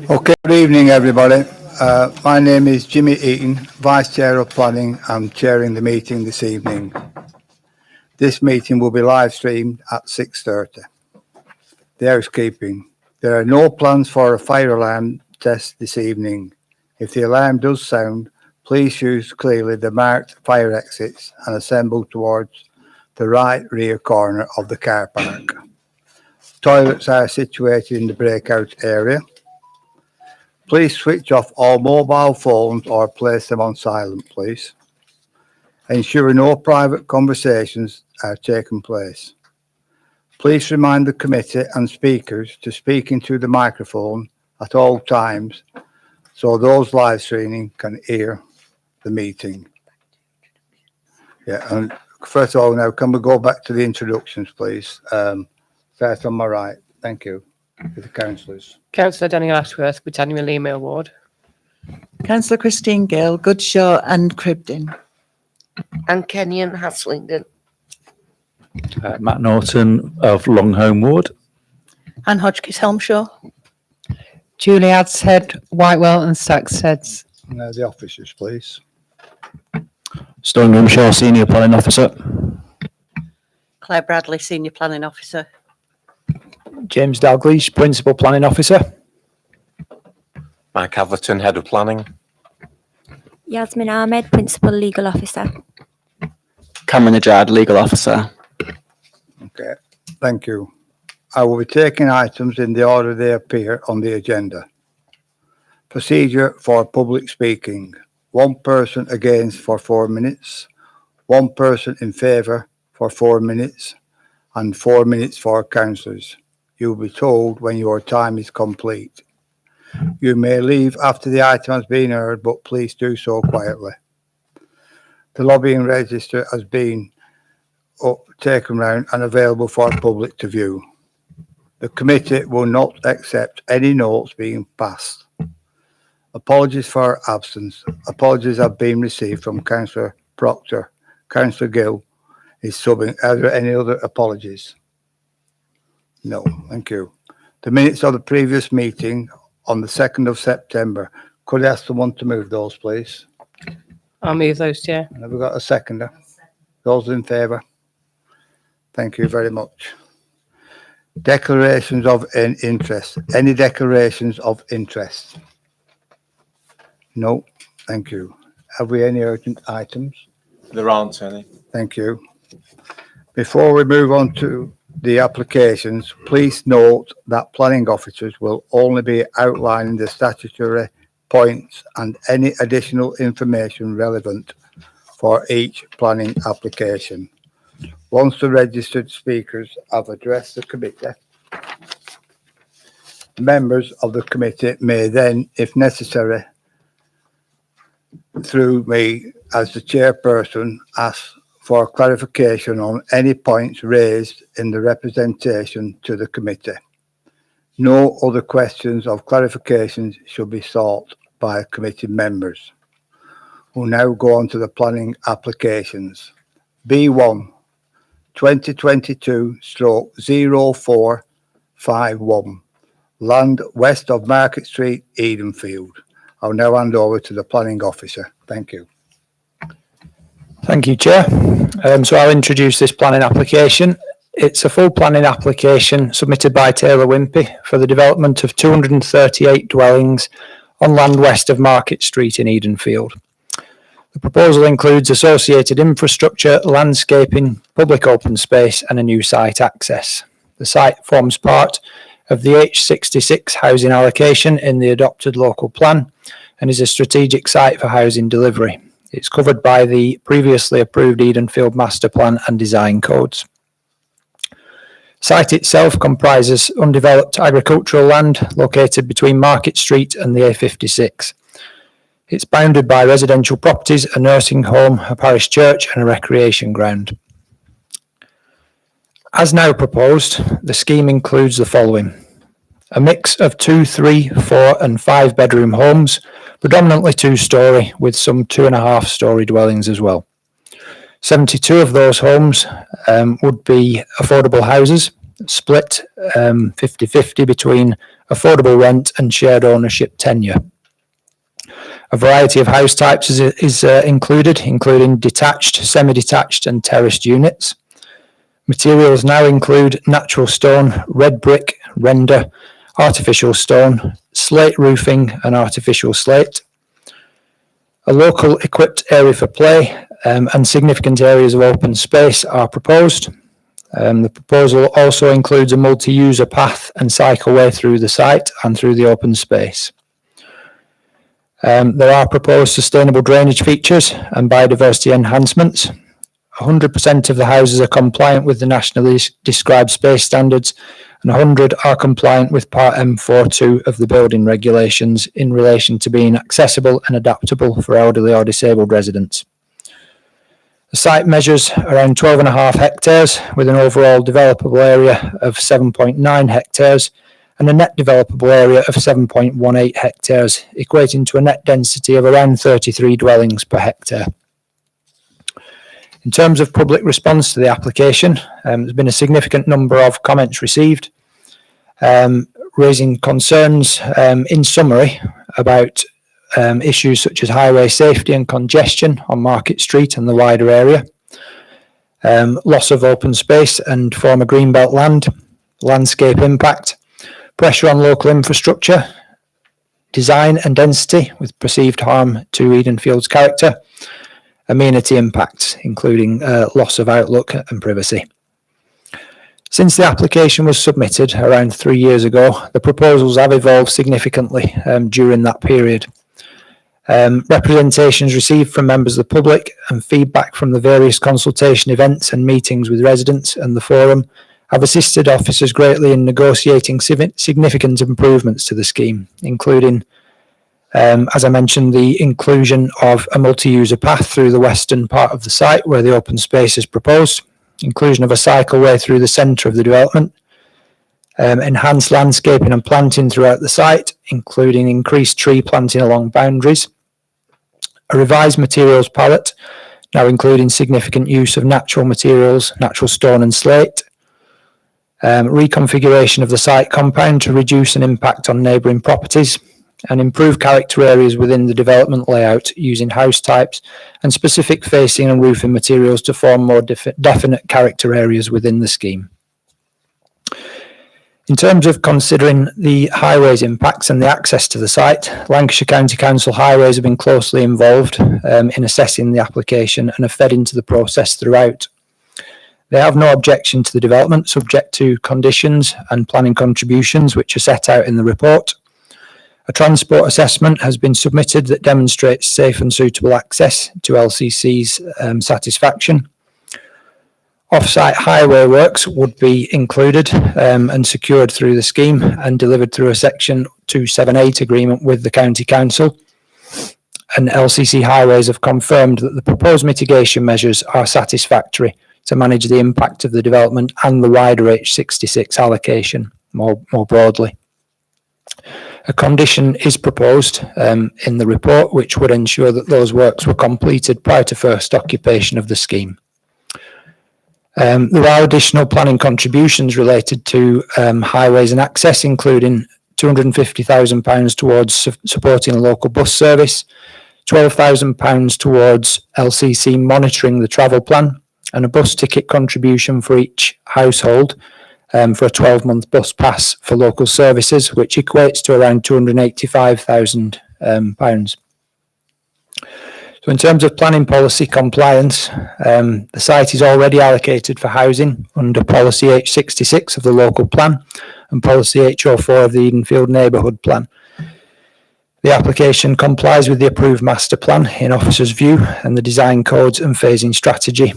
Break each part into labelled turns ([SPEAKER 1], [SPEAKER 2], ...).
[SPEAKER 1] Okay, good evening, everybody. My name is Jimmy Eaton, Vice Chair of Planning. I'm chairing the meeting this evening. This meeting will be live streamed at 6:30. The housekeeping. There are no plans for a fire alarm test this evening. If the alarm does sound, please use clearly the marked fire exits and assemble towards the right rear corner of the car park. Toilets are situated in the breakout area. Please switch off all mobile phones or place them on silent, please. Ensure no private conversations are taking place. Please remind the committee and speakers to speak into the microphone at all times so those live streaming can hear the meeting. Yeah, and first of all, now can we go back to the introductions, please? First on my right. Thank you. To the councillors.
[SPEAKER 2] Councillor Daniel Ashworth, Britannia Lima Ward.
[SPEAKER 3] Councillor Christine Gill, Goodshaw and Cribden.
[SPEAKER 4] And Kenyon Haslingden.
[SPEAKER 5] Matt Norton of Longholm Ward.
[SPEAKER 3] Anne Hodgkiss Helmshaw.
[SPEAKER 2] Julie Adshead, Whitewell and Saxheads.
[SPEAKER 1] Now the officers, please.
[SPEAKER 5] Stone Grimshaw, Senior Planning Officer.
[SPEAKER 3] Claire Bradley, Senior Planning Officer.
[SPEAKER 5] James Dalglish, Principal Planning Officer.
[SPEAKER 6] Mike Atherton, Head of Planning.
[SPEAKER 7] Yasmin Ahmed, Principal Legal Officer.
[SPEAKER 8] Cameron Ajad, Legal Officer.
[SPEAKER 1] Okay, thank you. I will be taking items in the order they appear on the agenda. Procedure for public speaking. One person against for 4 minutes, one person in favour for 4 minutes, and 4 minutes for councillors. You will be told when your time is complete. You may leave after the item has been heard, but please do so quietly. The lobbying register has been taken round and available for public to view. The committee will not accept any notes being passed. Apologies for absence. Apologies have been received from Councillor Proctor. Councillor Gill is subbing. Are there any other apologies? No, thank you. The minutes of the previous meeting on the 2nd of September. Could I ask someone to move those, please?
[SPEAKER 2] I'll move those, Chair.
[SPEAKER 1] Have we got a seconder? Those in favour? Thank you very much. Declarations of interest. Any declarations of interest? No, thank you. Have we any urgent items?
[SPEAKER 6] There aren't any.
[SPEAKER 1] Thank you. Before we move on to the applications, please note that planning officers will only be outlining the statutory points and any additional information relevant for each planning application. Once the registered speakers have addressed the committee, members of the committee may then, if necessary, through me as the chairperson, ask for clarification on any points raised in the representation to the committee. No other questions of clarifications should be sought by committee members. We'll now go on to the planning applications. B1 2022/0451, land west of Market Street, Edenfield. I'll now hand over to the planning officer. Thank you.
[SPEAKER 5] Thank you, Chair. So I'll introduce this planning application. It's a full planning application submitted by Taylor Wimpey for the development of 238 dwellings on land west of Market Street in Edenfield. The proposal includes associated infrastructure, landscaping, public open space and a new site access. The site forms part of the H66 housing allocation in the adopted local plan and is a strategic site for housing delivery. It's covered by the previously approved Edenfield Master Plan and Design Codes. Site itself comprises undeveloped agricultural land located between Market Street and the A56. It's bounded by residential properties, a nursing home, a parish church and a recreation ground. As now proposed, the scheme includes the following: a mix of 2, 3, 4 and 5 bedroom homes, predominantly 2-storey with some 2.5-storey dwellings as well. 72 of those homes would be affordable houses, split 50-50 between affordable rent and shared ownership tenure. A variety of house types is included, including detached, semi-detached and terraced units. Materials now include natural stone, red brick, render, artificial stone, slate roofing and artificial slate. A local equipped area for play and significant areas of open space are proposed. The proposal also includes a multi-user path and cycleway through the site and through the open space. There are proposed sustainable drainage features and biodiversity enhancements. 100% of the houses are compliant with the nationally described space standards, and 100 are compliant with Part M42 of the building regulations in relation to being accessible and adaptable for elderly or disabled residents. The site measures around 12.5 hectares with an overall developable area of 7.9 hectares and a net developable area of 7.18 hectares, equating to a net density of around 33 dwellings per hectare. In terms of public response to the application, there's been a significant number of comments received, raising concerns in summary about issues such as highway safety and congestion on Market Street and the wider area, loss of open space and former greenbelt land, landscape impact, pressure on local infrastructure, design and density with perceived harm to Eden Field's character, amenity impacts, including loss of outlook and privacy. Since the application was submitted around 3 years ago, the proposals have evolved significantly during that period. Representations received from members of the public and feedback from the various consultation events and meetings with residents and the forum have assisted officers greatly in negotiating significant improvements to the scheme, including, as I mentioned, the inclusion of a multi-user path through the western part of the site where the open space is proposed, inclusion of a cycleway through the centre of the development, enhanced landscaping and planting throughout the site, including increased tree planting along boundaries, a revised materials palette, now including significant use of natural materials, natural stone and slate, reconfiguration of the site compound to reduce an impact on neighbouring properties, and improve character areas within the development layout using house types and specific facing and roofing materials to form more definite character areas within the scheme. In terms of considering the highways impacts and the access to the site, Lancashire County Council Highways have been closely involved in assessing the application and have fed into the process throughout. They have no objection to the development, subject to conditions and planning contributions which are set out in the report. A transport assessment has been submitted that demonstrates safe and suitable access to LCC's satisfaction. Off-site highway works would be included and secured through the scheme and delivered through a Section 278 agreement with the County Council. And LCC Highways have confirmed that the proposed mitigation measures are satisfactory to manage the impact of the development and the wider H66 allocation more broadly. A condition is proposed in the report which would ensure that those works were completed prior to first occupation of the scheme. There are additional planning contributions related to highways and access, including £250,000 towards supporting a local bus service, £12,000 towards LCC monitoring the travel plan, and a bus ticket contribution for each household for a 12-month bus pass for local services, which equates to around £285,000. So in terms of planning policy compliance, the site is already allocated for housing under policy H66 of the local plan and policy H04 of the Edenfield neighbourhood plan. The application complies with the approved master plan in officers' view and the design codes and phasing strategy.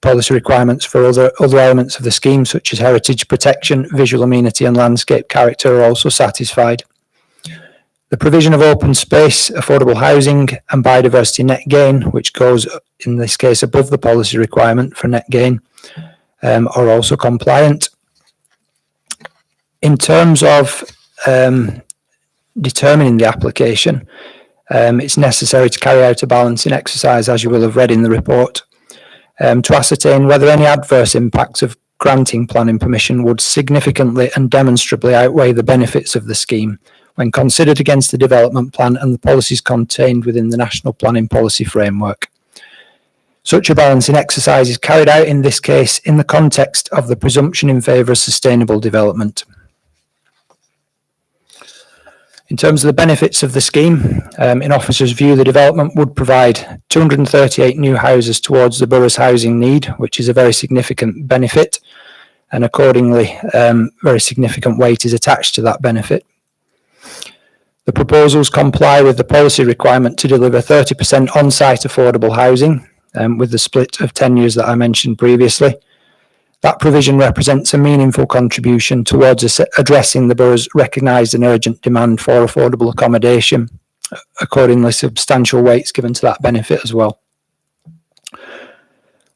[SPEAKER 5] Policy requirements for other elements of the scheme, such as heritage protection, visual amenity and landscape character, are also satisfied. The provision of open space, affordable housing and biodiversity net gain, which goes in this case above the policy requirement for net gain, are also compliant. In terms of determining the application, it's necessary to carry out a balancing exercise, as you will have read in the report, to ascertain whether any adverse impacts of granting planning permission would significantly and demonstrably outweigh the benefits of the scheme when considered against the development plan and the policies contained within the National Planning Policy Framework. Such a balancing exercise is carried out in this case in the context of the presumption in favour of sustainable development. In terms of the benefits of the scheme, in officers' view, the development would provide 238 new houses towards the borough's housing need, which is a very significant benefit, and accordingly, very significant weight is attached to that benefit. The proposals comply with the policy requirement to deliver 30% on-site affordable housing, with the split of tenures that I mentioned previously. That provision represents a meaningful contribution towards addressing the borough's recognised and urgent demand for affordable accommodation. Accordingly, substantial weight is given to that benefit as well.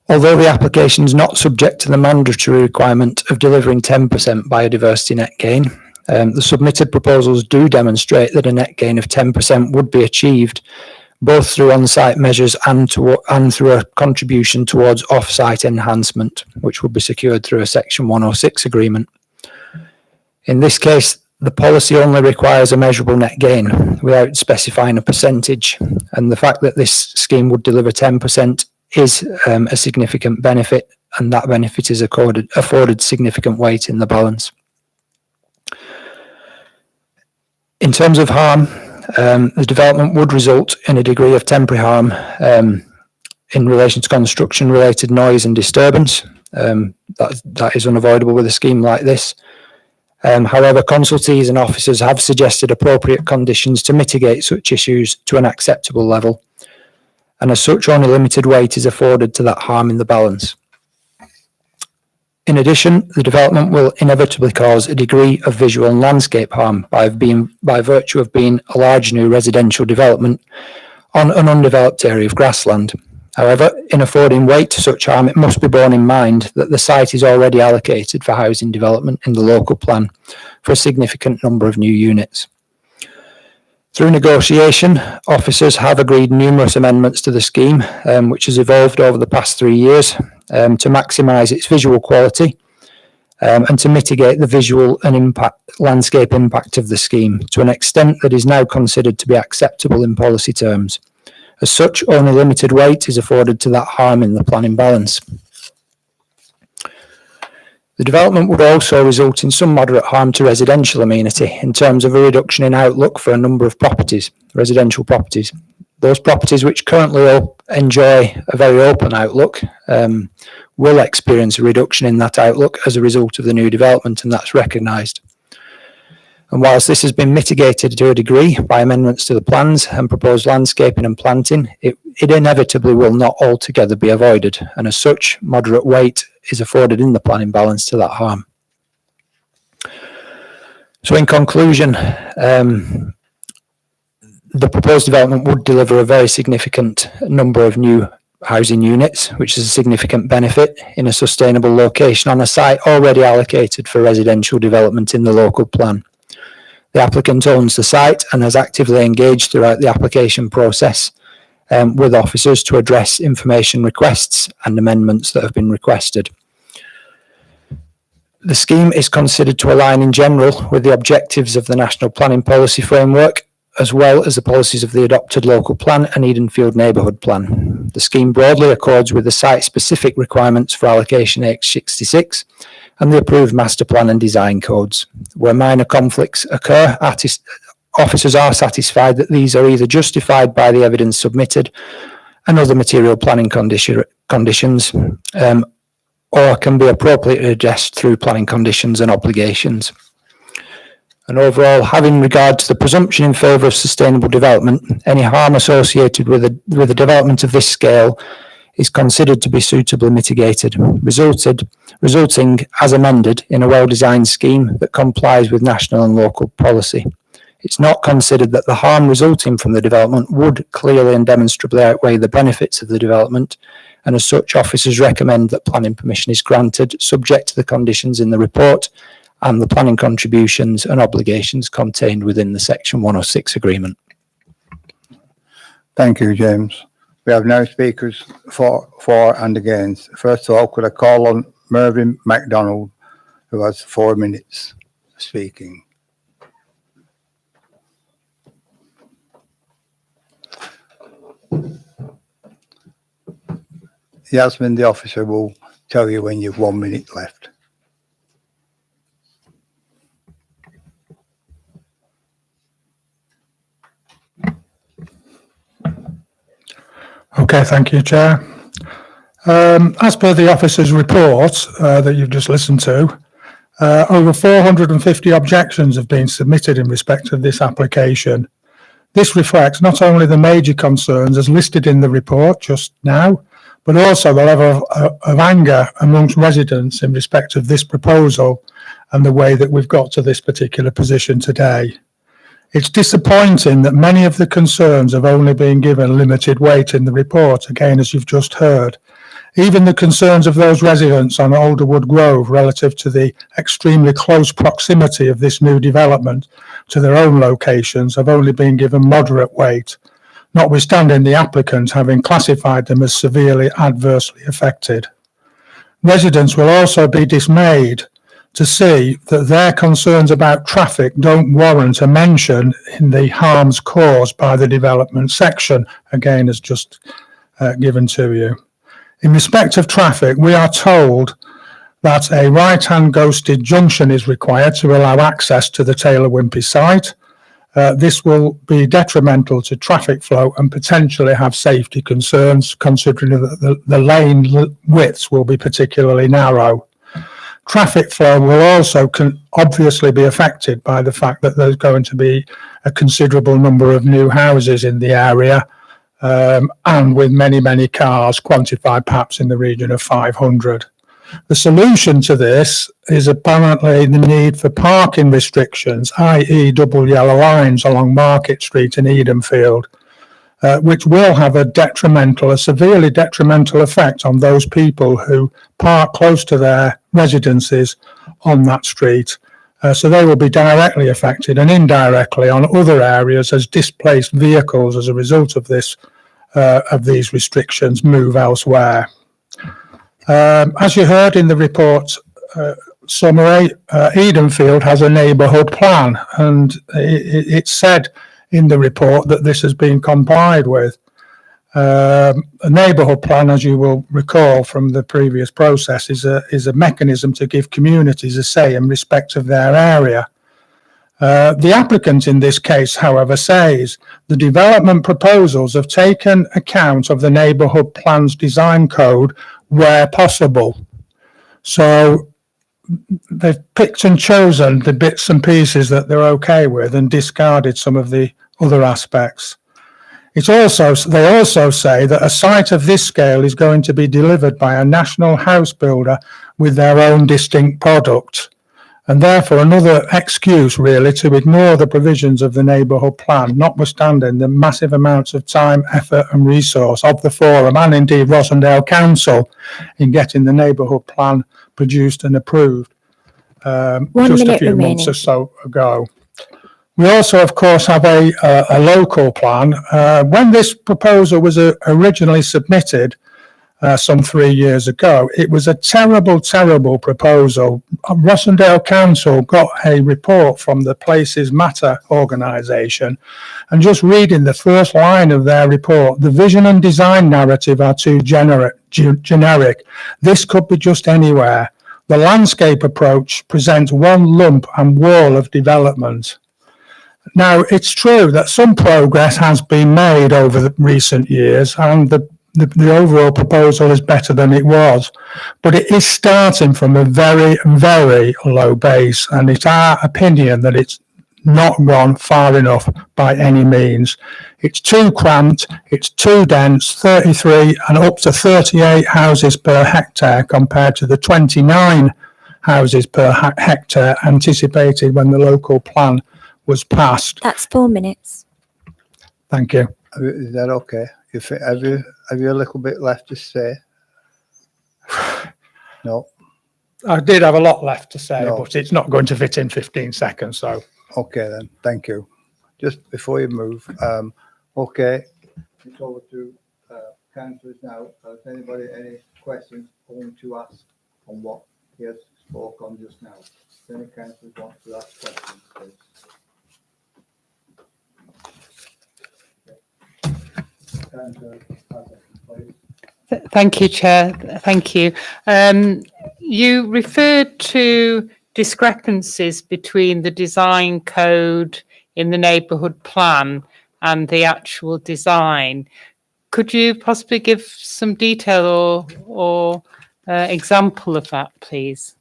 [SPEAKER 5] Although the application is not subject to the mandatory requirement of delivering 10% biodiversity net gain, the submitted proposals do demonstrate that a net gain of 10% would be achieved both through on-site measures and through a contribution towards off-site enhancement, which will be secured through a Section 106 agreement. In this case, the policy only requires a measurable net gain without specifying a percentage, and the fact that this scheme would deliver 10% is a significant benefit, and that benefit is afforded significant weight in the balance. In terms of harm, the development would result in a degree of temporary harm in relation to construction-related noise and disturbance. That is unavoidable with a scheme like this. However, consultees and officers have suggested appropriate conditions to mitigate such issues to an acceptable level, and as such, only limited weight is afforded to that harm in the balance. In addition, the development will inevitably cause a degree of visual and landscape harm by virtue of being a large new residential development on an undeveloped area of grassland. However, in affording weight to such harm, it must be borne in mind that the site is already allocated for housing development in the local plan for a significant number of new units. Through negotiation, officers have agreed numerous amendments to the scheme, which has evolved over the past 3 years to maximise its visual quality and to mitigate the visual and landscape impact of the scheme to an extent that is now considered to be acceptable in policy terms. As such, only limited weight is afforded to that harm in the planning balance. The development would also result in some moderate harm to residential amenity in terms of a reduction in outlook for a number of properties, residential properties. Those properties which currently enjoy a very open outlook will experience a reduction in that outlook as a result of the new development, and that's recognised. And whilst this has been mitigated to a degree by amendments to the plans and proposed landscaping and planting, it inevitably will not altogether be avoided, and as such, moderate weight is afforded in the planning balance to that harm. So in conclusion, the proposed development would deliver a very significant number of new housing units, which is a significant benefit in a sustainable location on a site already allocated for residential development in the local plan. The applicant owns the site and has actively engaged throughout the application process with officers to address information requests and amendments that have been requested. The scheme is considered to align in general with the objectives of the National Planning Policy Framework, as well as the policies of the adopted local plan and Edenfield Neighbourhood Plan. The scheme broadly accords with the site-specific requirements for allocation H66 and the approved master plan and design codes. Where minor conflicts occur, officers are satisfied that these are either justified by the evidence submitted and other material planning conditions, or can be appropriately addressed through planning conditions and obligations. And overall, having regard to the presumption in favour of sustainable development, any harm associated with a development of this scale is considered to be suitably mitigated, resulting as amended in a well-designed scheme that complies with national and local policy. It's not considered that the harm resulting from the development would clearly and demonstrably outweigh the benefits of the development, and as such, officers recommend that planning permission is granted, subject to the conditions in the report and the planning contributions and obligations contained within the Section 106 agreement.
[SPEAKER 1] Thank you, James. We have now speakers for and against. First of all, could I call on Mervyn MacDonald, who has 4 minutes speaking. Yasmin, the officer, will tell you when you've 1 minute left.
[SPEAKER 9] Okay, thank you, Chair. As per the officer's report that you've just listened to, over 450 objections have been submitted in respect of this application. This reflects not only the major concerns as listed in the report just now, but also the level of anger amongst residents in respect of this proposal and the way that we've got to this particular position today. It's disappointing that many of the concerns have only been given limited weight in the report, again, as you've just heard. Even the concerns of those residents on Alderwood Grove relative to the extremely close proximity of this new development to their own locations have only been given moderate weight, notwithstanding the applicant having classified them as severely adversely affected. Residents will also be dismayed to see that their concerns about traffic don't warrant a mention in the harms caused by the development section, again, as just given to you. In respect of traffic, we are told that a right-hand ghosted junction is required to allow access to the Taylor Wimpey site. This will be detrimental to traffic flow and potentially have safety concerns, considering that the lane widths will be particularly narrow. Traffic flow will also obviously be affected by the fact that there's going to be a considerable number of new houses in the area, and with many, many cars, quantified perhaps in the region of 500. The solution to this is apparently the need for parking restrictions, i.e. double yellow lines along Market Street in Edenfield, which will have a severely detrimental effect on those people who park close to their residences on that street. So they will be directly affected, and indirectly on other areas as displaced vehicles as a result of this, of these restrictions move elsewhere. As you heard in the report summary, Edenfield has a neighbourhood plan, and it's said in the report that this has been complied with. A neighbourhood plan, as you will recall from the previous process, is a mechanism to give communities a say in respect of their area. The applicant in this case, however, says the development proposals have taken account of the neighbourhood plan's design code where possible. So they've picked and chosen the bits and pieces that they're okay with and discarded some of the other aspects. They also say that a site of this scale is going to be delivered by a national house builder with their own distinct product, and therefore another excuse really to ignore the provisions of the neighbourhood plan, notwithstanding the massive amounts of time, effort and resource of the forum and indeed Rossendale Council in getting the neighbourhood plan produced and approved just a few months or so ago. We also, of course, have a local plan. When this proposal was originally submitted some 3 years ago, it was a terrible, terrible proposal. Rossendale Council got a report from the Places Matter organisation, and just reading the first line of their report, the vision and design narrative are too generic. This could be just anywhere. The landscape approach presents one lump and wall of development. Now, it's true that some progress has been made over the recent years, and the overall proposal is better than it was, but it is starting from a very, very low base, and it's our opinion that it's not gone far enough by any means. It's too cramped, it's too dense, 33 and up to 38 houses per hectare compared to the 29 houses per hectare anticipated when the local plan was passed.
[SPEAKER 7] That's 4 minutes.
[SPEAKER 9] Thank you.
[SPEAKER 1] Is that okay? Have you a little bit left to say? No?
[SPEAKER 9] I did have a lot left to say,
[SPEAKER 1] No.
[SPEAKER 9] but it's not going to fit in 15 seconds, so.
[SPEAKER 1] Okay then, thank you. Just before you move, okay, it's over to councillors now. Has anybody any questions going to ask on what he has spoke on just now? If any councillors want to ask questions, please. Councillor Hazard, please.
[SPEAKER 2] Thank you, Chair. Thank you. You referred to discrepancies between the design code in the neighbourhood plan and the actual design. Could you possibly give some detail or example of that, please?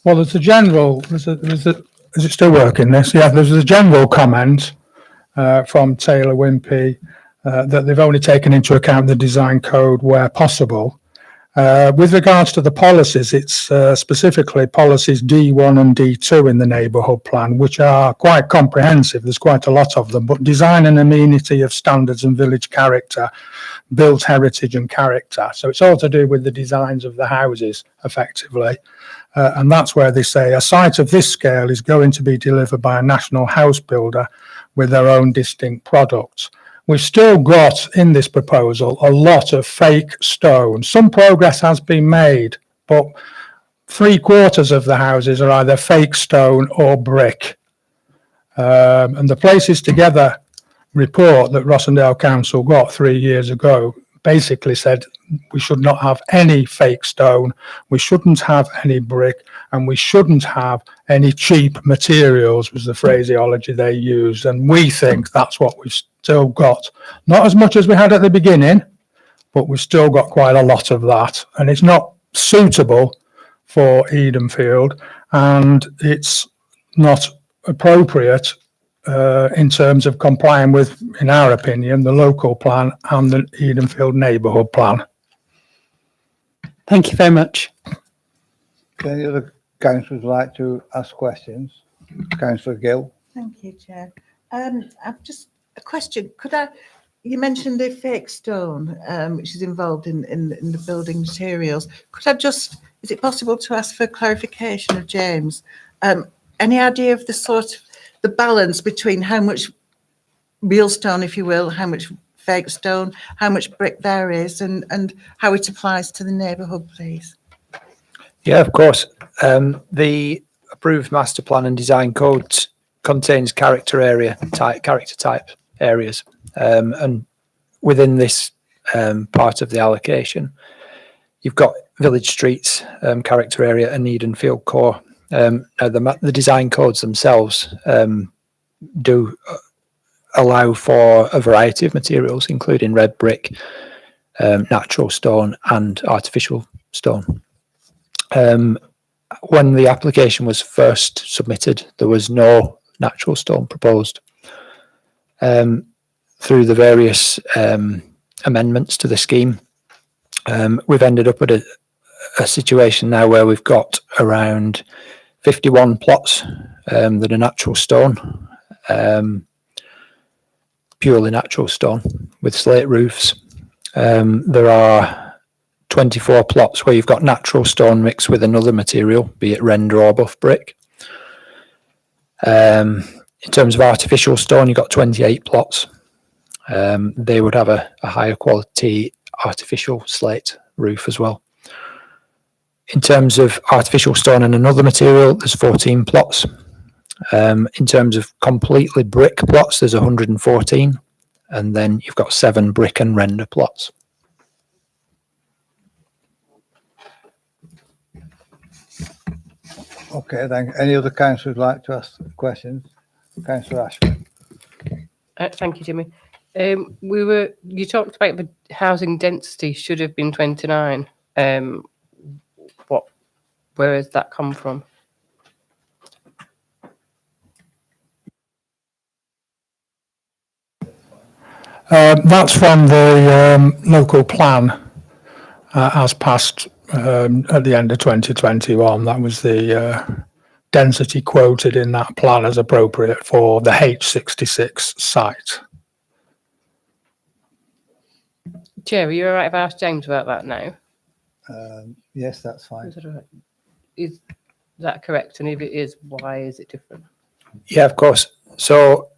[SPEAKER 9] Well, there's a general, is it still working this? Yeah, there's a general comment from Taylor Wimpey that they've only taken into account the design code where possible. With regards to the policies, it's specifically policies D1 and D2 in the neighbourhood plan, which are quite comprehensive. There's quite a lot of them, but design and amenity of standards and village character, built heritage and character. So it's all to do with the designs of the houses, effectively. And that's where they say a site of this scale is going to be delivered by a national house builder with their own distinct products. We've still got in this proposal a lot of fake stone. Some progress has been made, but 3/4 of the houses are either fake stone or brick. And the Places Together report that Rossendale Council got 3 years ago basically said we should not have any fake stone, we shouldn't have any brick, and we shouldn't have any cheap materials, was the phraseology they used. And we think that's what we've still got. Not as much as we had at the beginning, but we've still got quite a lot of that. And it's not suitable for Edenfield, and it's not appropriate in terms of complying with, in our opinion, the local plan and the Edenfield neighbourhood plan.
[SPEAKER 2] Thank you very much.
[SPEAKER 1] Any other councillors like to ask questions? Councillor Gill.
[SPEAKER 3] Thank you, Chair. I've just a question. You mentioned the fake stone, which is involved in the building materials. Is it possible to ask for clarification of James? Any idea of the balance between how much real stone, if you will, how much fake stone, how much brick there is, and how it applies to the neighbourhood, please?
[SPEAKER 5] Yeah, of course. The approved master plan and design code contains character type areas, and within this part of the allocation, you've got village streets, character area, and Edenfield core. Now the design codes themselves do allow for a variety of materials, including red brick, natural stone, and artificial stone. When the application was first submitted, there was no natural stone proposed. Through the various amendments to the scheme, we've ended up at a situation now where we've got around 51 plots that are natural stone, purely natural stone with slate roofs. There are 24 plots where you've got natural stone mixed with another material, be it render or buff brick. In terms of artificial stone, you've got 28 plots. They would have a higher quality artificial slate roof as well. In terms of artificial stone and another material, there's 14 plots. In terms of completely brick plots, there's 114. And then you've got 7 brick and render plots.
[SPEAKER 1] Okay, thank you. Any other councillors like to ask questions? Councillor Ashford.
[SPEAKER 2] Thank you, Jimmy. You talked about the housing density should have been 29. Where has that come from?
[SPEAKER 9] That's from the local plan as passed at the end of 2021. That was the density quoted in that plan as appropriate for the H66 site.
[SPEAKER 2] Chair, are you all right if I ask James about that now?
[SPEAKER 1] Yes, that's fine.
[SPEAKER 2] Is that all right? Is that correct? And if it is, why is it different?
[SPEAKER 5] Yeah, of course. So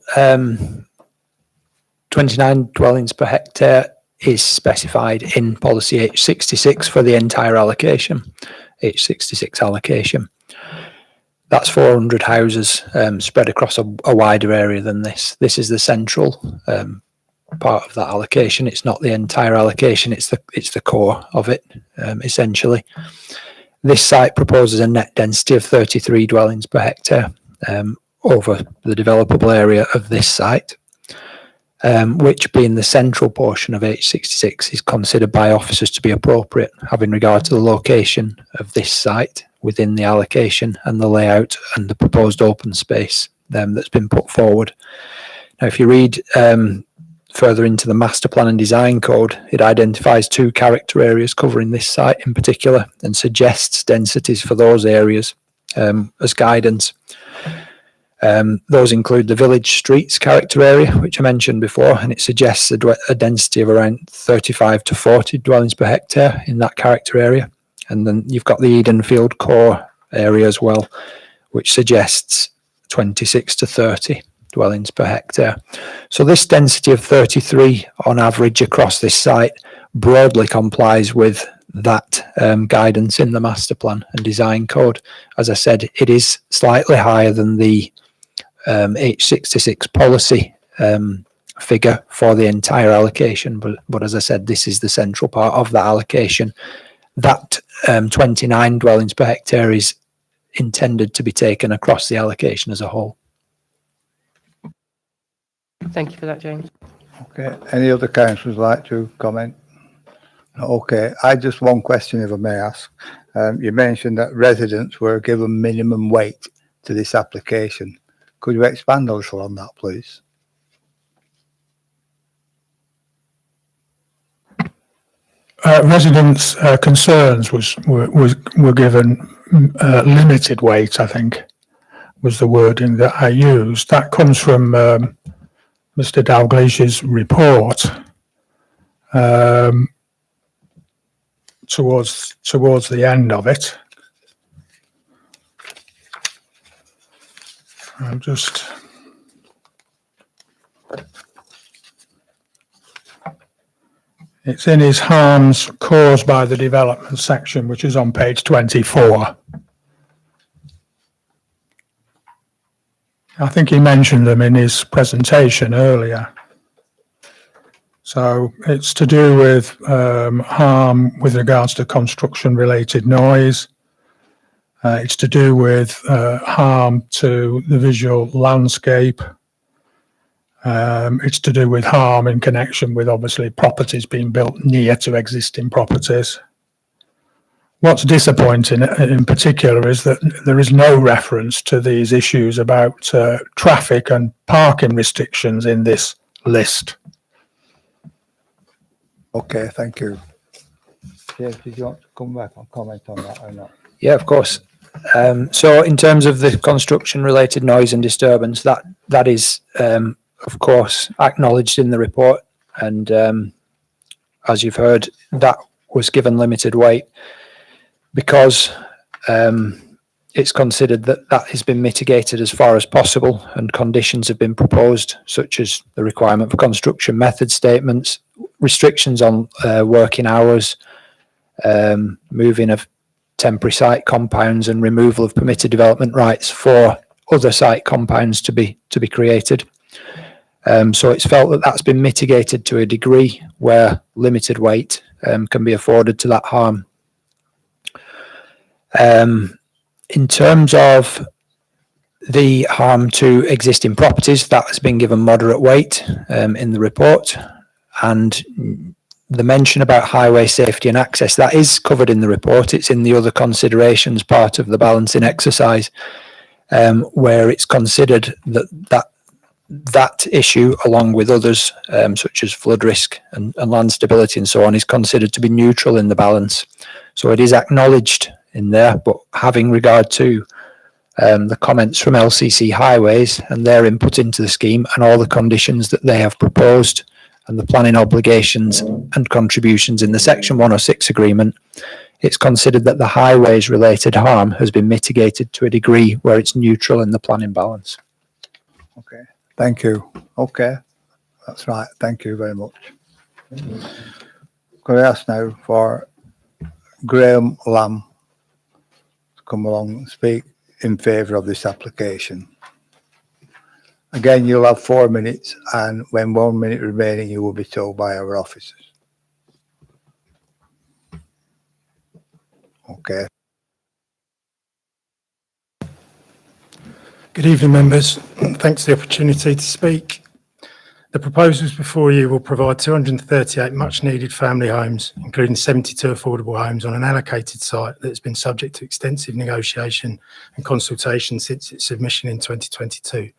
[SPEAKER 5] 29 dwellings per hectare is specified in policy H66 for the entire allocation, H66 allocation. That's 400 houses spread across a wider area than this. This is the central part of that allocation. It's not the entire allocation, it's the core of it, essentially. This site proposes a net density of 33 dwellings per hectare over the developable area of this site, which, being the central portion of H66, is considered by officers to be appropriate, having regard to the location of this site within the allocation and the layout and the proposed open space that's been put forward. Now, if you read further into the master plan and design code, it identifies 2 character areas covering this site in particular and suggests densities for those areas as guidance. Those include the village streets character area, which I mentioned before, and it suggests a density of around 35 to 40 dwellings per hectare in that character area. And then you've got the Edenfield core area as well, which suggests 26 to 30 dwellings per hectare. So this density of 33 on average across this site broadly complies with that guidance in the master plan and design code. As I said, it is slightly higher than the H66 policy figure for the entire allocation, but as I said, this is the central part of that allocation. That 29 dwellings per hectare is intended to be taken across the allocation as a whole.
[SPEAKER 2] Thank you for that, James.
[SPEAKER 1] Okay, any other councillors like to comment? Okay, I just one question, if I may ask. You mentioned that residents were given minimum weight to this application. Could you expand a little on that, please?
[SPEAKER 9] Residents' concerns were given limited weight, I think, was the wording that I used. That comes from Mr. Dalglish's report towards the end of it. I'm just... It's in his harms caused by the development section, which is on page 24. I think he mentioned them in his presentation earlier. So it's to do with harm with regards to construction-related noise. It's to do with harm to the visual landscape. It's to do with harm in connection with obviously properties being built near to existing properties. What's disappointing in particular is that there is no reference to these issues about traffic and parking restrictions in this list.
[SPEAKER 1] Okay, thank you. James, did you want to come back and comment on that or not?
[SPEAKER 5] Yeah, of course. So in terms of the construction related noise and disturbance, that is of course acknowledged in the report, and as you've heard, that was given limited weight because it's considered that has been mitigated as far as possible, and conditions have been proposed such as the requirement for construction method statements, restrictions on working hours, moving of temporary site compounds and removal of permitted development rights for other site compounds to be created. So it's felt that that's been mitigated to a degree where limited weight can be afforded to that harm. In terms of the harm to existing properties, that has been given moderate weight in the report, and the mention about highway safety and access, that is covered in the report. It's in the other considerations part of the balancing exercise, where it's considered that issue, along with others such as flood risk and land stability and so on, is considered to be neutral in the balance. So it is acknowledged in there, but having regard to the comments from LCC Highways and their input into the scheme and all the conditions that they have proposed and the planning obligations and contributions in the Section 106 agreement, it's considered that the highways related harm has been mitigated to a degree where it's neutral in the planning balance.
[SPEAKER 1] Okay, thank you. Okay, That's right. Thank you very much. Could I ask now for Graham Lamb to come along and speak in favour of this application? Again, you'll have 4 minutes, and when 1 minute remaining, you will be told by our officers. Okay.
[SPEAKER 10] Good evening, members. Thanks for the opportunity to speak. The proposals before you will provide 238 much-needed family homes, including 72 affordable homes on an allocated site that has been subject to extensive negotiation and consultation since its submission in 2022.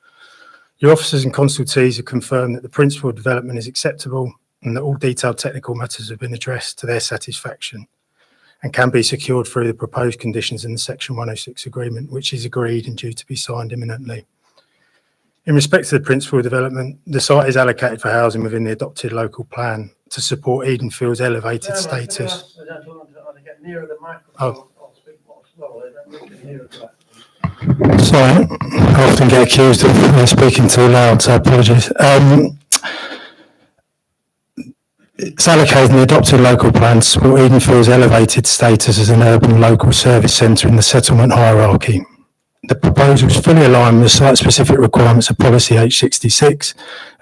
[SPEAKER 10] Your officers and consultees have confirmed that the principle of development is acceptable and that all detailed technical matters have been addressed to their satisfaction and can be secured through the proposed conditions in the Section 106 agreement, which is agreed and due to be signed imminently. In respect to the principal development, the site is allocated for housing within the adopted local plan to support Edenfield's elevated status. Sorry, I often get accused of speaking too loud, so apologies. It's allocated in the adopted local plan to support Edenfield's elevated status as an urban local service centre in the settlement hierarchy. The proposal is fully aligned with the site-specific requirements of Policy H66,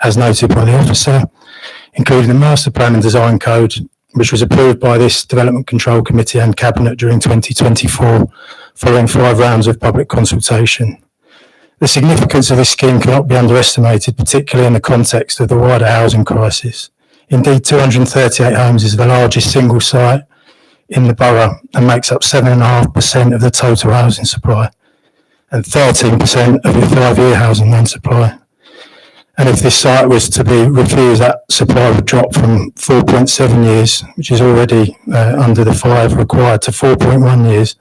[SPEAKER 10] as noted by the officer, including the Master Plan and Design Code, which was approved by this Development Control Committee and Cabinet during 2024, following 5 rounds of public consultation. The significance of this scheme cannot be underestimated, particularly in the context of the wider housing crisis. Indeed, 238 homes is the largest single site in the borough and makes up 7.5% of the total housing supply and 13% of the 5-year housing land supply. And if this site was to be refused, that supply would drop from 4.7 years, which is already under the 5 required, to 4.1 years.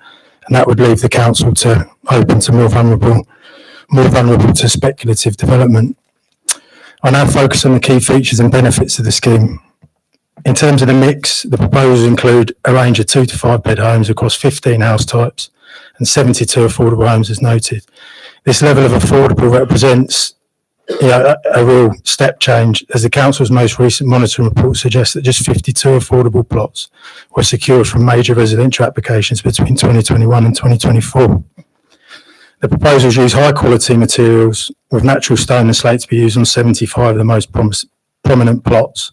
[SPEAKER 10] And that would leave the council to open to more vulnerable to speculative development. I now focus on the key features and benefits of the scheme. In terms of the mix, the proposals include a range of 2 to 5 bed homes across 15 house types and 72 affordable homes as noted. This level of affordable represents a real step change, as the council's most recent monitoring report suggests that just 52 affordable plots were secured from major residential applications between 2021 and 2024. The proposals use high quality materials with natural stone and slate to be used on 75 of the most prominent plots,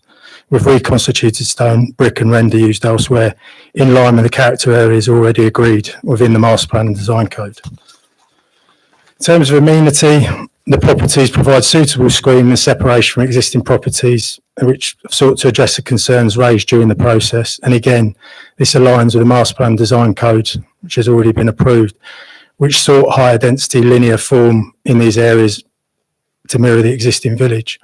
[SPEAKER 10] with reconstituted stone, brick and render used elsewhere, in line with the character areas already agreed within the Master Plan and Design Code. In terms of amenity, the properties provide suitable screening and separation from existing properties, which have sought to address the concerns raised during the process. And again, this aligns with the Master Plan Design Code, which has already been approved, which sought higher density linear form in these areas to mirror the existing village.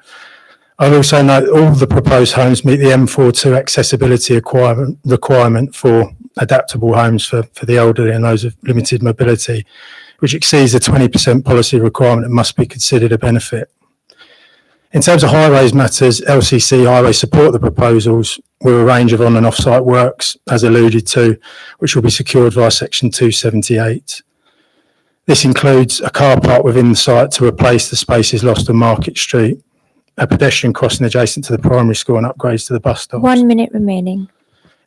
[SPEAKER 10] I'll also note all the proposed homes meet the M42 accessibility requirement for adaptable homes for the elderly and those of limited mobility, which exceeds the 20% policy requirement and must be considered a benefit. In terms of highways matters, LCC Highways support the proposals with a range of on and off-site works, as alluded to, which will be secured via Section 278. This includes a car park within the site to replace the spaces lost on Market Street, a pedestrian crossing adjacent to the primary school and upgrades to the bus stops.
[SPEAKER 7] 1 minute remaining.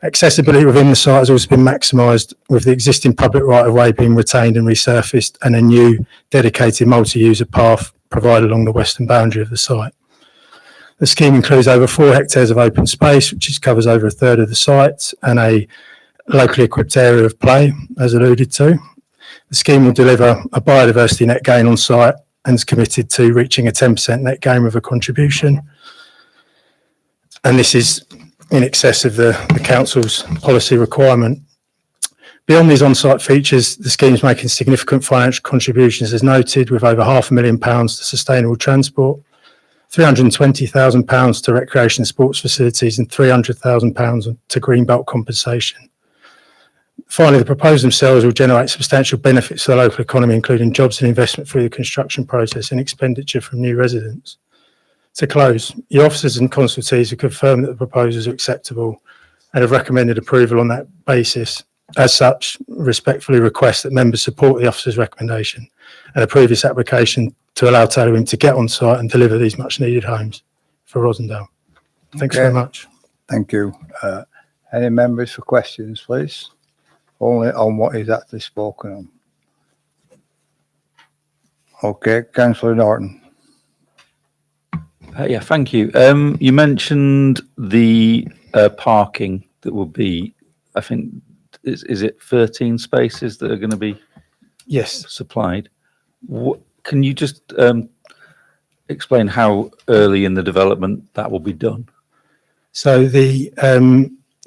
[SPEAKER 10] Accessibility within the site has also been maximised, with the existing public right-of-way being retained and resurfaced and a new dedicated multi-user path provided along the western boundary of the site. The scheme includes over 4 hectares of open space, which covers over a third of the site, and a locally equipped area of play, as alluded to. The scheme will deliver a biodiversity net gain on site and is committed to reaching a 10% net gain with a contribution. And this is in excess of the council's policy requirement. Beyond these on-site features, the scheme is making significant financial contributions, as noted, with over £500,000 to sustainable transport, £320,000 to recreation and sports facilities, and £300,000 to greenbelt compensation. Finally, the proposals themselves will generate substantial benefits to the local economy, including jobs and investment through the construction process and expenditure from new residents. To close, your officers and consultees have confirmed that the proposals are acceptable and have recommended approval on that basis. As such, respectfully request that members support the officer's recommendation and approve this application to allow Taylor Wimpey to get on site and deliver these much needed homes. Rosendale. Thanks very
[SPEAKER 1] Okay.
[SPEAKER 10] much.
[SPEAKER 1] Thank you. Any members for questions, please? Only on what is actually spoken on. Okay, councillor Norton.
[SPEAKER 11] Yeah, thank you. You mentioned the parking that will be, I think, is it 13 spaces that are going to be
[SPEAKER 10] Yes.
[SPEAKER 11] supplied? Can you just explain how early in the development that will be done?
[SPEAKER 10] So the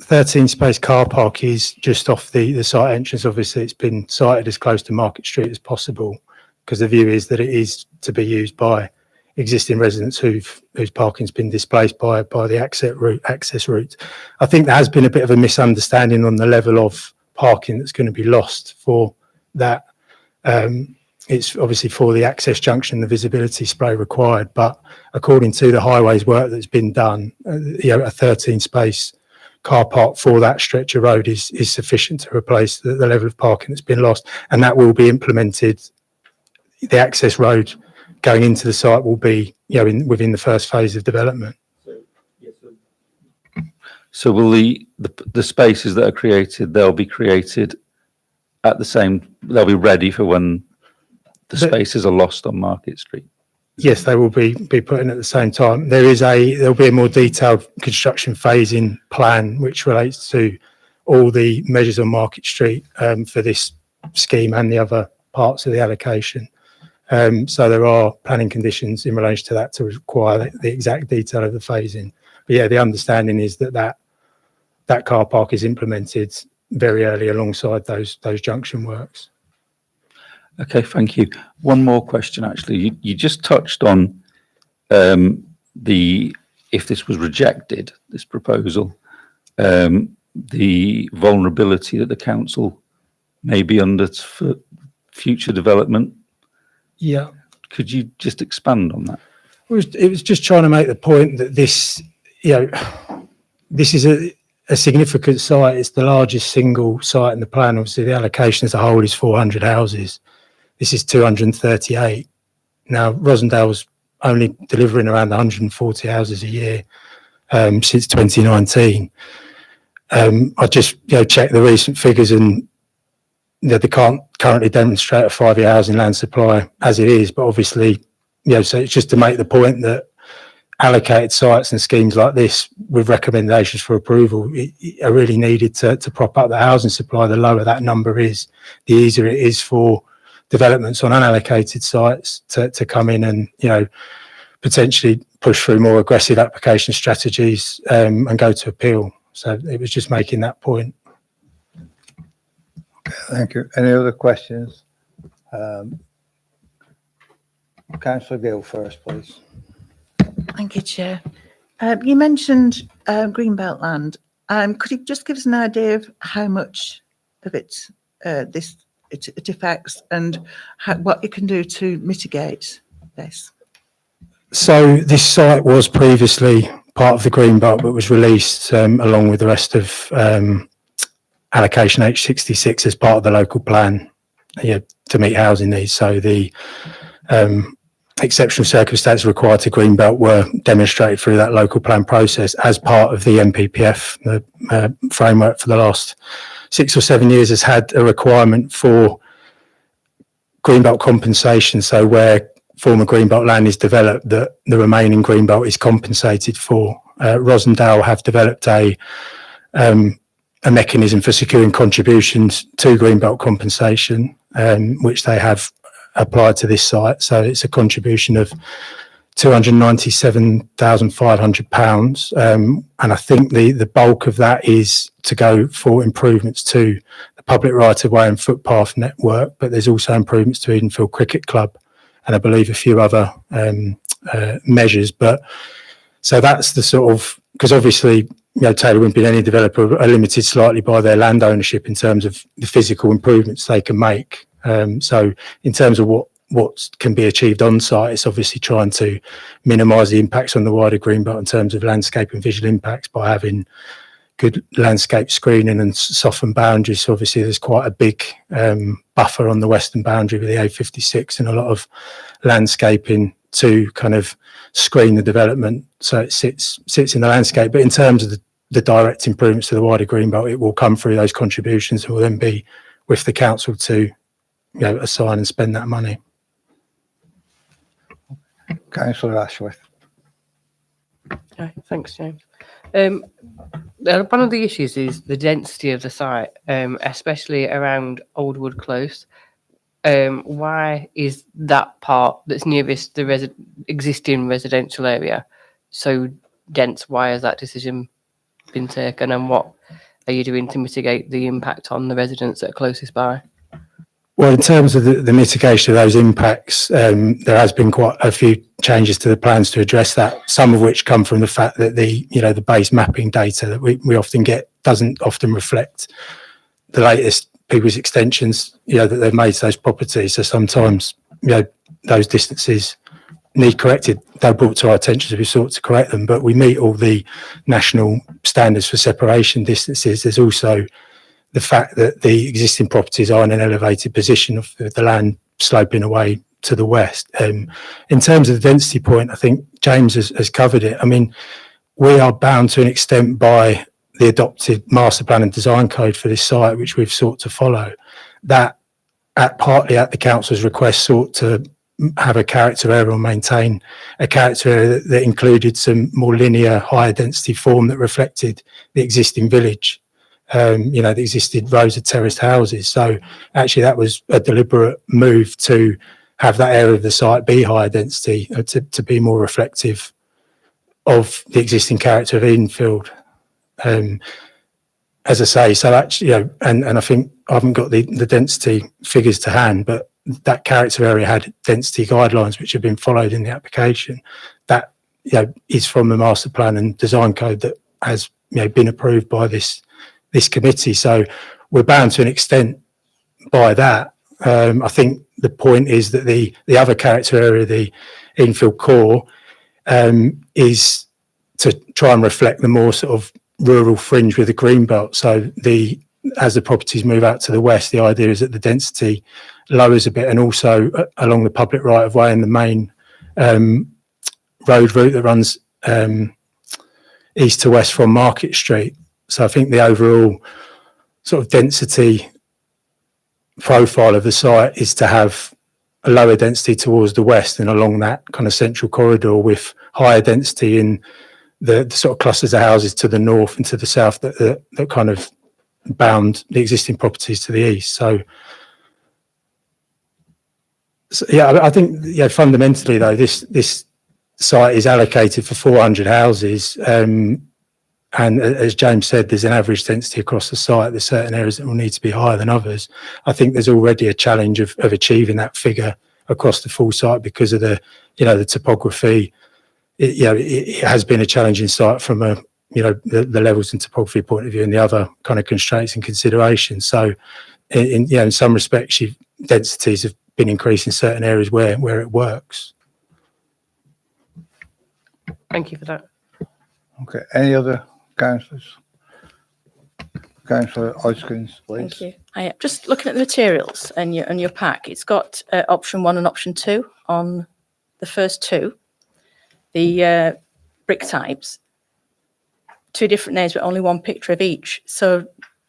[SPEAKER 10] 13 space car park is just off the site entrance. Obviously, it's been sited as close to Market Street as possible because the view is that it is to be used by existing residents whose parking's been displaced by the access route. I think there has been a bit of a misunderstanding on the level of parking that's going to be lost for that. It's obviously for the access junction, the visibility spray required, but according to the highways work that's been done, a 13 space car park for that stretch of road is sufficient to replace the level of parking that's been lost, and that will be implemented. The access road going into the site will be, within the first phase of development.
[SPEAKER 11] So will the spaces that are created, they'll be created at the same, they'll be ready for when the spaces are lost on Market Street?
[SPEAKER 10] Yes, they will be put in at the same time. There'll be a more detailed construction phasing plan which relates to all the measures on Market Street for this scheme and the other parts of the allocation. So there are planning conditions in relation to that to require the exact detail of the phasing. But yeah, the understanding is that car park is implemented very early alongside those junction works.
[SPEAKER 11] Okay, thank you. One more question, actually. You just touched on if this was rejected, this proposal, the vulnerability that the council may be under for future development.
[SPEAKER 10] Yeah.
[SPEAKER 11] Could you just expand on that?
[SPEAKER 10] It was just trying to make the point that this is a significant site. It's the largest single site in the plan. Obviously, the allocation as a whole is 400 houses. This is 238. Now, Rosendale's only delivering around 140 houses a year since 2019. I just checked the recent figures, and they can't currently demonstrate a 5-year housing land supply as it is. But obviously, so it's just to make the point that allocated sites and schemes like this with recommendations for approval are really needed to prop up the housing supply. The lower that number is, the easier it is for developments on unallocated sites to come in and, potentially push through more aggressive application strategies and go to appeal. So it was just making that point.
[SPEAKER 1] Thank you. Any other questions? Councillor Gill first, please.
[SPEAKER 3] Thank you, Chair. You mentioned Greenbelt land. Could you just give us an idea of how much of it it affects and what you can do to mitigate this?
[SPEAKER 10] So this site was previously part of the Greenbelt, but was released along with the rest of allocation H66 as part of the local plan to meet housing needs. So the exceptional circumstances required to Greenbelt were demonstrated through that local plan process as part of the MPPF. The framework for the last 6 or 7 years has had a requirement for Greenbelt compensation. So where former Greenbelt land is developed, that the remaining Greenbelt is compensated for. Rosendale have developed a mechanism for securing contributions to Greenbelt compensation, which they have applied to this site. So it's a contribution of £297,500. And I think the bulk of that is to go for improvements to the public right-of-way and footpath network, but there's also improvements to Edenfield Cricket Club and I believe a few other measures. But so that's the sort of, because obviously, Taylor Wimpey and any developer are limited slightly by their land ownership in terms of the physical improvements they can make. So in terms of what can be achieved on site, it's obviously trying to minimise the impacts on the wider Greenbelt in terms of landscape and visual impacts by having good landscape screening and softened boundaries. So obviously there's quite a big buffer on the western boundary with the A56 and a lot of landscaping to kind of screen the development so it sits in the landscape. But in terms of the direct improvements to the wider greenbelt, it will come through those contributions. It will then be with the council to assign and spend that money.
[SPEAKER 1] Councillor Ashworth.
[SPEAKER 12] Okay, thanks, James. One of the issues is the density of the site, especially around Oldwood Close. Why is that part that's nearest the existing residential area so dense? Why has that decision been taken, and what are you doing to mitigate the impact on the residents that are closest by?
[SPEAKER 10] Well, in terms of the mitigation of those impacts, there has been quite a few changes to the plans to address that, some of which come from the fact that the base mapping data that we often get doesn't often reflect the latest people's extensions, that they've made to those properties. So sometimes, those distances need corrected. They're brought to our attention, so we sought to correct them, but we meet all the national standards for separation distances. There's also the fact that the existing properties are in an elevated position of the land sloping away to the west. In terms of the density point, I think James has covered it. I mean, we are bound to an extent by the adopted master plan and design code for this site, which we've sought to follow. That, partly at the council's request, sought to have a character area or maintain a character area that included some more linear, higher density form that reflected the existing village. The existing rows of terraced houses. So actually that was a deliberate move to have that area of the site be higher density, to be more reflective of the existing character of Edenfield. As I say, so actually, and I think I haven't got the density figures to hand, but that character area had density guidelines which have been followed in the application. That is from the master plan and design code that has been approved by this committee. So we're bound to an extent by that. I think the point is that the other character area, the Edenfield core, is to try and reflect the more sort of rural fringe with the green belt. So as the properties move out to the west, the idea is that the density lowers a bit, and also along the public right of way and the main road route that runs east to west from Market Street. So I think the overall sort of density profile of the site is to have a lower density towards the west and along that kind of central corridor, with higher density in the sort of clusters of houses to the north and to the south that kind of bound the existing properties to the east. So I think fundamentally though, this site is allocated for 400 houses. And as James said, there's an average density across the site. There's certain areas that will need to be higher than others. I think there's already a challenge of achieving that figure across the full site because of the topography. It has been a challenging site from the levels and topography point of view, and the other kind of constraints and considerations. So in some respects, densities have been increased in certain areas where it works.
[SPEAKER 12] Thank you for that.
[SPEAKER 1] Okay, any other councillors? Councillor Hodgkins, please.
[SPEAKER 13] Thank you. I just looking at the materials and your pack. It's got option 1 and option 2 on the first two. The brick types, 2 different names, but only 1 picture of each. So,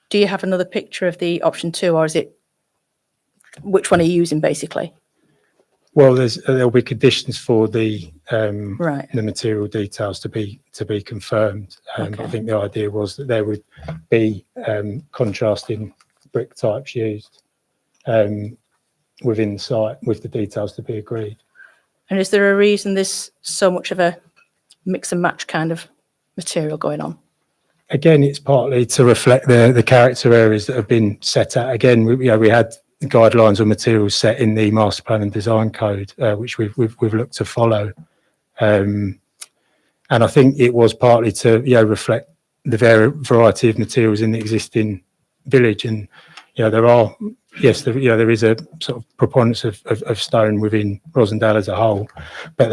[SPEAKER 13] do you have another picture of the option 2, or is it which one are you using basically?
[SPEAKER 10] Well, there'll be conditions for the
[SPEAKER 13] Right.
[SPEAKER 10] the material details to be confirmed.
[SPEAKER 13] Okay.
[SPEAKER 10] I think the idea was that there would be contrasting brick types used within the site, with the details to be agreed.
[SPEAKER 13] And is there a reason there's so much of a mix and match kind of material going on?
[SPEAKER 10] Again, it's partly to reflect the character areas that have been set out. Again, we had guidelines on materials set in the master plan and design code, which we've looked to follow, and I think it was partly to reflect the variety of materials in the existing village. And there is a sort of preponderance of stone within Rosendale as a whole, but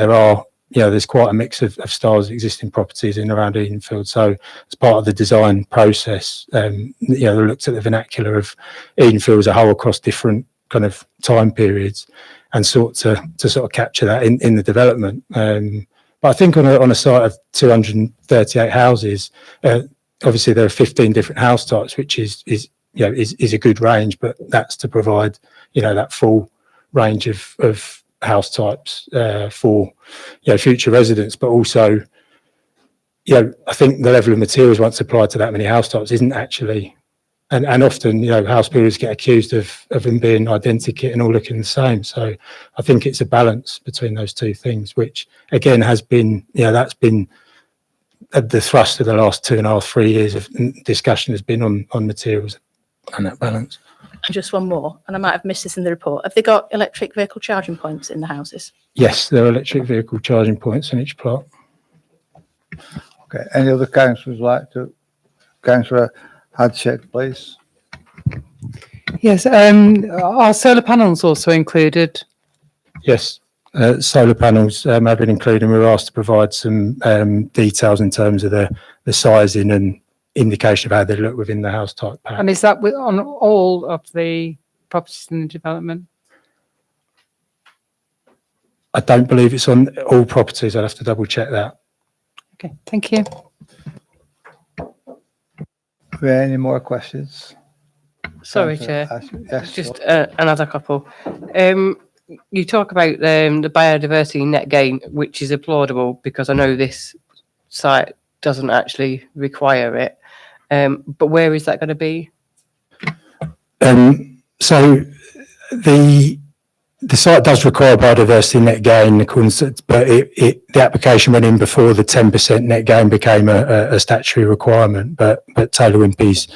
[SPEAKER 10] there's quite a mix of styles of existing properties in around Edenfield. So as part of the design process, they looked at the vernacular of Edenfield as a whole across different kind of time periods, and sought to sort of capture that in the development. But I think on a site of 238 houses, obviously there are 15 different house types, which is a good range, but that's to provide, that full range of house types for, future residents. But also, I think the level of materials once applied to that many house types isn't actually, and often, house builders get accused of them being identical and all looking the same. So I think it's a balance between those two things, which again has been, that's been the thrust of the last 2.5, 3 years of discussion has been on materials and that balance.
[SPEAKER 13] And just one more, and I might have missed this in the report. Have they got electric vehicle charging points in the houses?
[SPEAKER 10] Yes, there are electric vehicle charging points in each plot.
[SPEAKER 1] Okay, any other councillors like to? Councillor Hadshed, please.
[SPEAKER 2] Yes, are solar panels also included?
[SPEAKER 10] Yes, solar panels have been included, and we were asked to provide some details in terms of the sizing and indication of how they look within the house type pack.
[SPEAKER 2] And is that on all of the properties in the development?
[SPEAKER 10] I don't believe it's on all properties. I'll have to double check that.
[SPEAKER 2] Okay, thank you.
[SPEAKER 1] Are there any more questions?
[SPEAKER 12] Sorry,
[SPEAKER 1] Councillor
[SPEAKER 12] Chair.
[SPEAKER 1] Ashford? Yes.
[SPEAKER 12] Just another couple. You talk about the biodiversity net gain, which is applaudable because I know this site doesn't actually require it. But where is that going to be?
[SPEAKER 10] So the site does require biodiversity net gain, but the application went in before the 10% net gain became a statutory requirement. But Taylor Wimpey's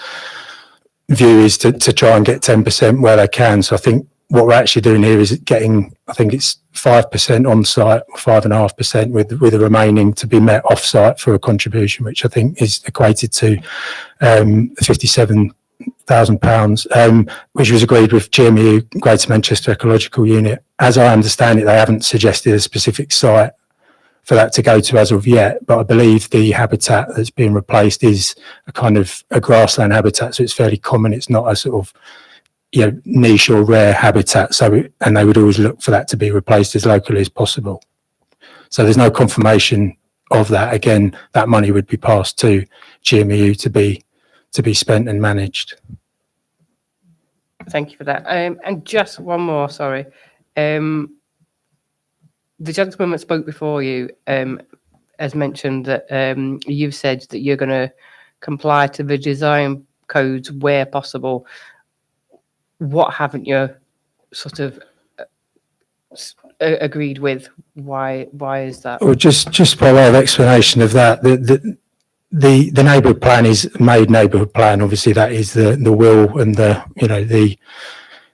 [SPEAKER 10] view is to try and get 10% where they can. So I think what we're actually doing here is getting, I think it's 5% on site, 5.5% with the remaining to be met off site for a contribution, which I think is equated to £57,000, which was agreed with GMU, Greater Manchester Ecological Unit. As I understand it, they haven't suggested a specific site for that to go to as of yet, but I believe the habitat that's being replaced is a kind of a grassland habitat, so it's fairly common. It's not a sort of niche or rare habitat. And they would always look for that to be replaced as locally as possible. So there's no confirmation of that. Again, that money would be passed to GMU to be spent and managed.
[SPEAKER 12] Thank you for that. And just one more, sorry. The gentleman that spoke before you has mentioned that you've said that you're going to comply to the design codes where possible. What haven't you sort of agreed with? Why is that?
[SPEAKER 10] Well, just by way of explanation of that, the neighbourhood plan is made neighbourhood plan. Obviously, that is the will and the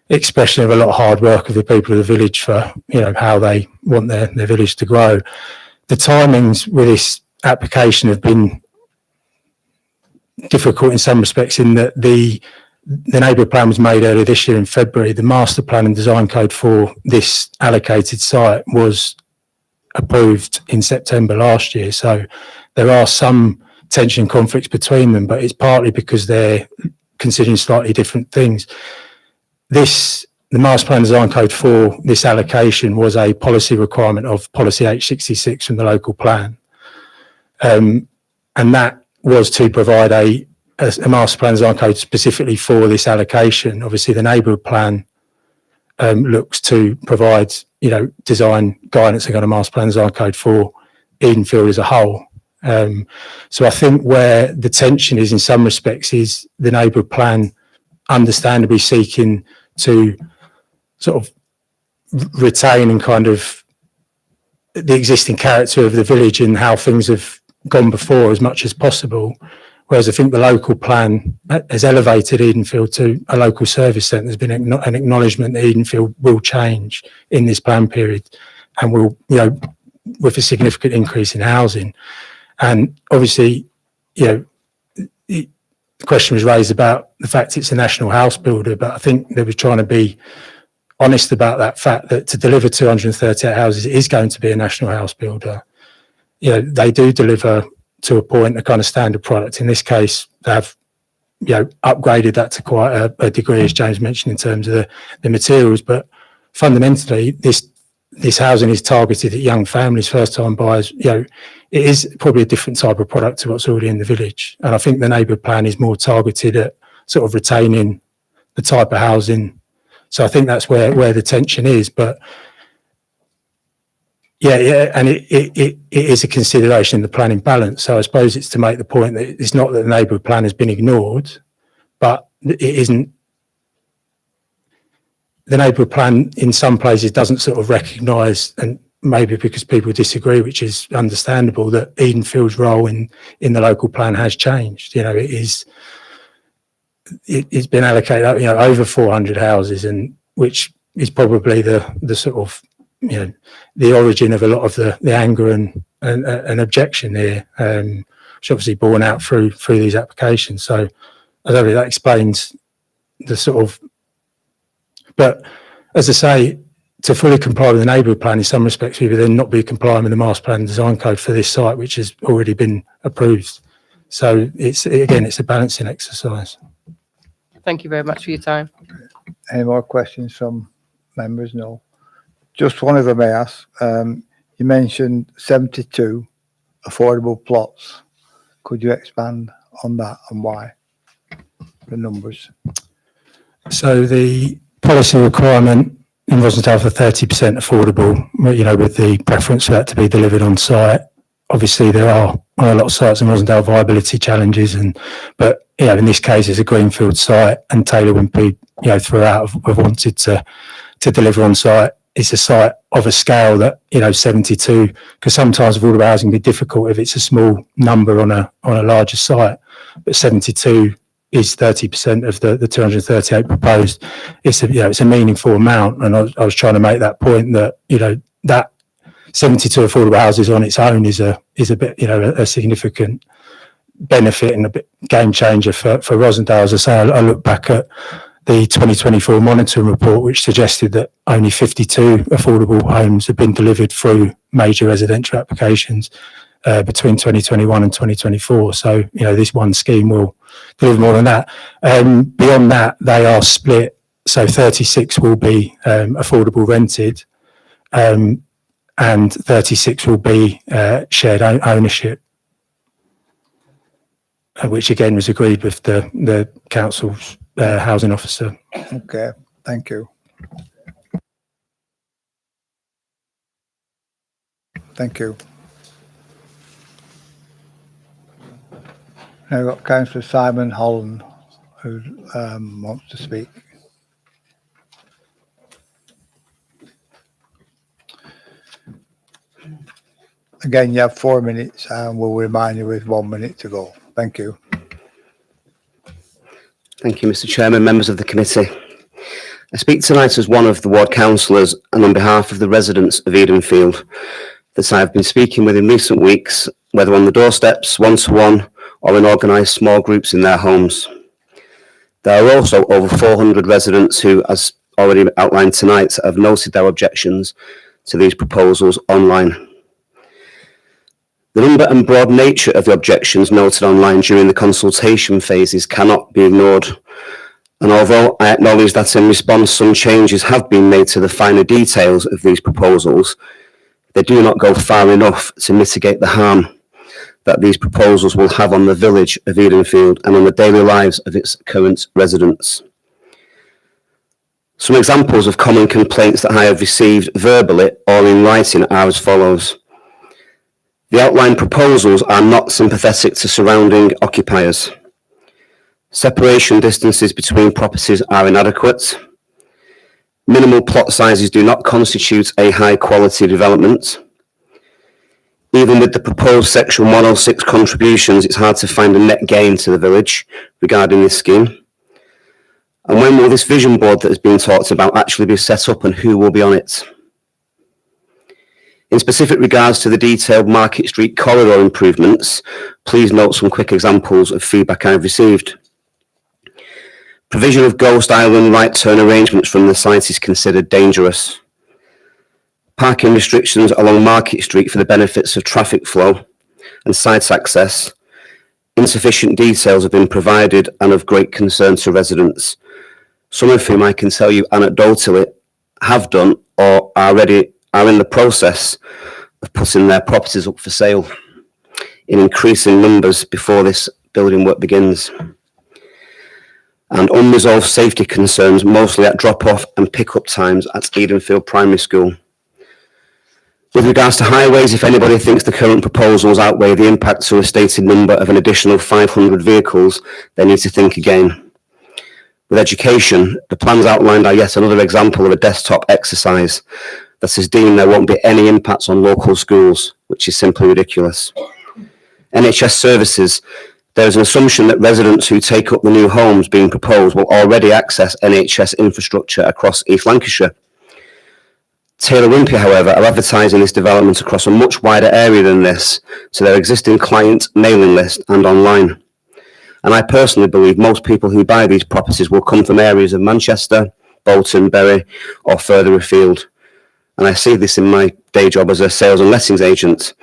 [SPEAKER 10] expression of a lot of hard work of the people of the village for how they want their village to grow. The timings with this application have been difficult in some respects, in that the neighbourhood plan was made earlier this year in February. The master plan and design code for this allocated site was approved in September last year. So there are some tension and conflicts between them, but it's partly because they're considering slightly different things. The master plan design code for this allocation was a policy requirement of policy H66 from the local plan. And that was to provide a master plan design code specifically for this allocation. Obviously, the neighbourhood plan looks to provide, design guidance and kind of master plan design code for Edenfield as a whole. So I think where the tension is in some respects is the neighbourhood plan understandably seeking to sort of retain and kind of the existing character of the village and how things have gone before as much as possible. Whereas I think the local plan has elevated Edenfield to a local service centre. There's been an acknowledgement that Edenfield will change in this plan period and will, with a significant increase in housing. And obviously, the question was raised about the fact it's a national house builder, but I think they were trying to be honest about that fact that to deliver 238 houses is going to be a national house builder. They do deliver to a point a kind of standard product. In this case, they have upgraded that to quite a degree, as James mentioned, in terms of the materials, but fundamentally, this housing is targeted at young families, first time buyers. It is probably a different type of product to what's already in the village. And I think the neighbourhood plan is more targeted at sort of retaining the type of housing. So I think that's where the tension is. But and it is a consideration in the planning balance. So I suppose it's to make the point that it's not that the neighbourhood plan has been ignored, but it isn't. The neighbourhood plan in some places doesn't sort of recognise, and maybe because people disagree, which is understandable, that Edenfield's role in the local plan has changed. It's been allocated over 400 houses, and which is probably the sort of the origin of a lot of the anger and objection here, which obviously borne out through these applications. So I don't know if that explains the sort of. But as I say, to fully comply with the neighbourhood plan, in some respects, we would then not be complying with the master plan design code for this site, which has already been approved. So it's a balancing exercise.
[SPEAKER 12] Thank you very much for your time.
[SPEAKER 1] Any more questions from members? No. Just one of them I ask. You mentioned 72 affordable plots. Could you expand on that and why? The numbers.
[SPEAKER 10] So the policy requirement in Rossendale for 30% affordable, with the preference for that to be delivered on site. Obviously, there are a lot of sites in Rossendale viability challenges, but in this case, it's a greenfield site, and Taylor Wimpey, throughout have wanted to deliver on site. It's a site of a scale that 72, because sometimes affordable housing can be difficult if it's a small number on a larger site, but 72 is 30% of the 238 proposed. It's a meaningful amount, and I was trying to make that point that that 72 affordable houses on its own is a bit a significant benefit and a bit game changer for Rossendale. As I say, I look back at the 2024 monitoring report, which suggested that only 52 affordable homes have been delivered through major residential applications between 2021 and 2024. So, this one scheme will deliver more than that. Beyond that, they are split. So 36 will be affordable rented, and 36 will be shared ownership, which again was agreed with the council's housing officer.
[SPEAKER 1] Okay, thank you. Thank you. Now I've got Councillor Simon Holland, who wants to speak. Again, you have 4 minutes, and we'll remind you with 1 minute to go. Thank you.
[SPEAKER 14] Thank you, Mr. Chairman, members of the committee. I speak tonight as one of the ward councillors and on behalf of the residents of Edenfield that I have been speaking with in recent weeks, whether on the doorsteps, one-to-one, or in organised small groups in their homes. There are also over 400 residents who, as already outlined tonight, have noted their objections to these proposals online. The number and broad nature of the objections noted online during the consultation phases cannot be ignored. And although I acknowledge that in response some changes have been made to the finer details of these proposals, they do not go far enough to mitigate the harm that these proposals will have on the village of Edenfield and on the daily lives of its current residents. Some examples of common complaints that I have received verbally or in writing are as follows. The outlined proposals are not sympathetic to surrounding occupiers. Separation distances between properties are inadequate. Minimal plot sizes do not constitute a high quality development. Even with the proposed Section 106 contributions, it's hard to find a net gain to the village regarding this scheme. And when will this vision board that has been talked about actually be set up, and who will be on it? In specific regards to the detailed Market Street corridor improvements, please note some quick examples of feedback I've received. Provision of Ghost Island right turn arrangements from the site is considered dangerous. Parking restrictions along Market Street for the benefits of traffic flow and site access. Insufficient details have been provided and of great concern to residents, some of whom I can tell you anecdotally have done or are in the process of putting their properties up for sale in increasing numbers before this building work begins. And unresolved safety concerns, mostly at drop-off and pick-up times at Edenfield Primary School. With regards to highways, if anybody thinks the current proposals outweigh the impact to a stated number of an additional 500 vehicles, they need to think again. With education, the plans outlined are yet another example of a desktop exercise that is deemed there won't be any impacts on local schools, which is simply ridiculous. NHS services, there is an assumption that residents who take up the new homes being proposed will already access NHS infrastructure across East Lancashire. Taylor Wimpey, however, are advertising this development across a much wider area than this to their existing client mailing list and online. And I personally believe most people who buy these properties will come from areas of Manchester, Bolton, Bury, or further afield. And I see this in my day job as a sales and lettings agent.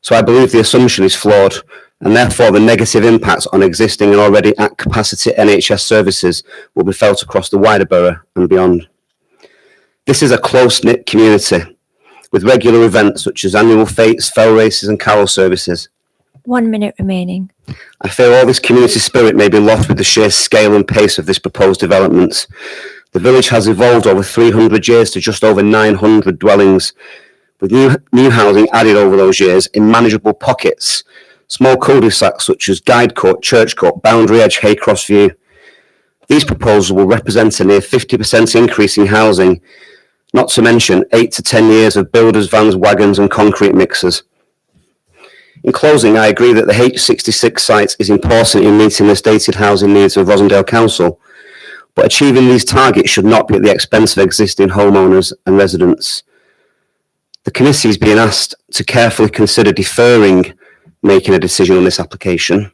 [SPEAKER 14] So I believe the assumption is flawed, and therefore the negative impacts on existing and already at capacity NHS services will be felt across the wider borough and beyond. This is a close-knit community with regular events such as annual fetes, fell races and carol services.
[SPEAKER 7] 1 minute remaining.
[SPEAKER 14] I fear all this community spirit may be lost with the sheer scale and pace of this proposed development. The village has evolved over 300 years to just over 900 dwellings, with new housing added over those years in manageable pockets. Small cul-de-sacs such as Guide Court, Church Court, Boundary Edge, Haycross View. These proposals will represent a near 50% increase in housing, not to mention 8 to 10 years of builders, vans, wagons and concrete mixers. In closing, I agree that the H66 site is important in meeting the stated housing needs of Rosendale Council, but achieving these targets should not be at the expense of existing homeowners and residents. The committee is being asked to carefully consider deferring making a decision on this application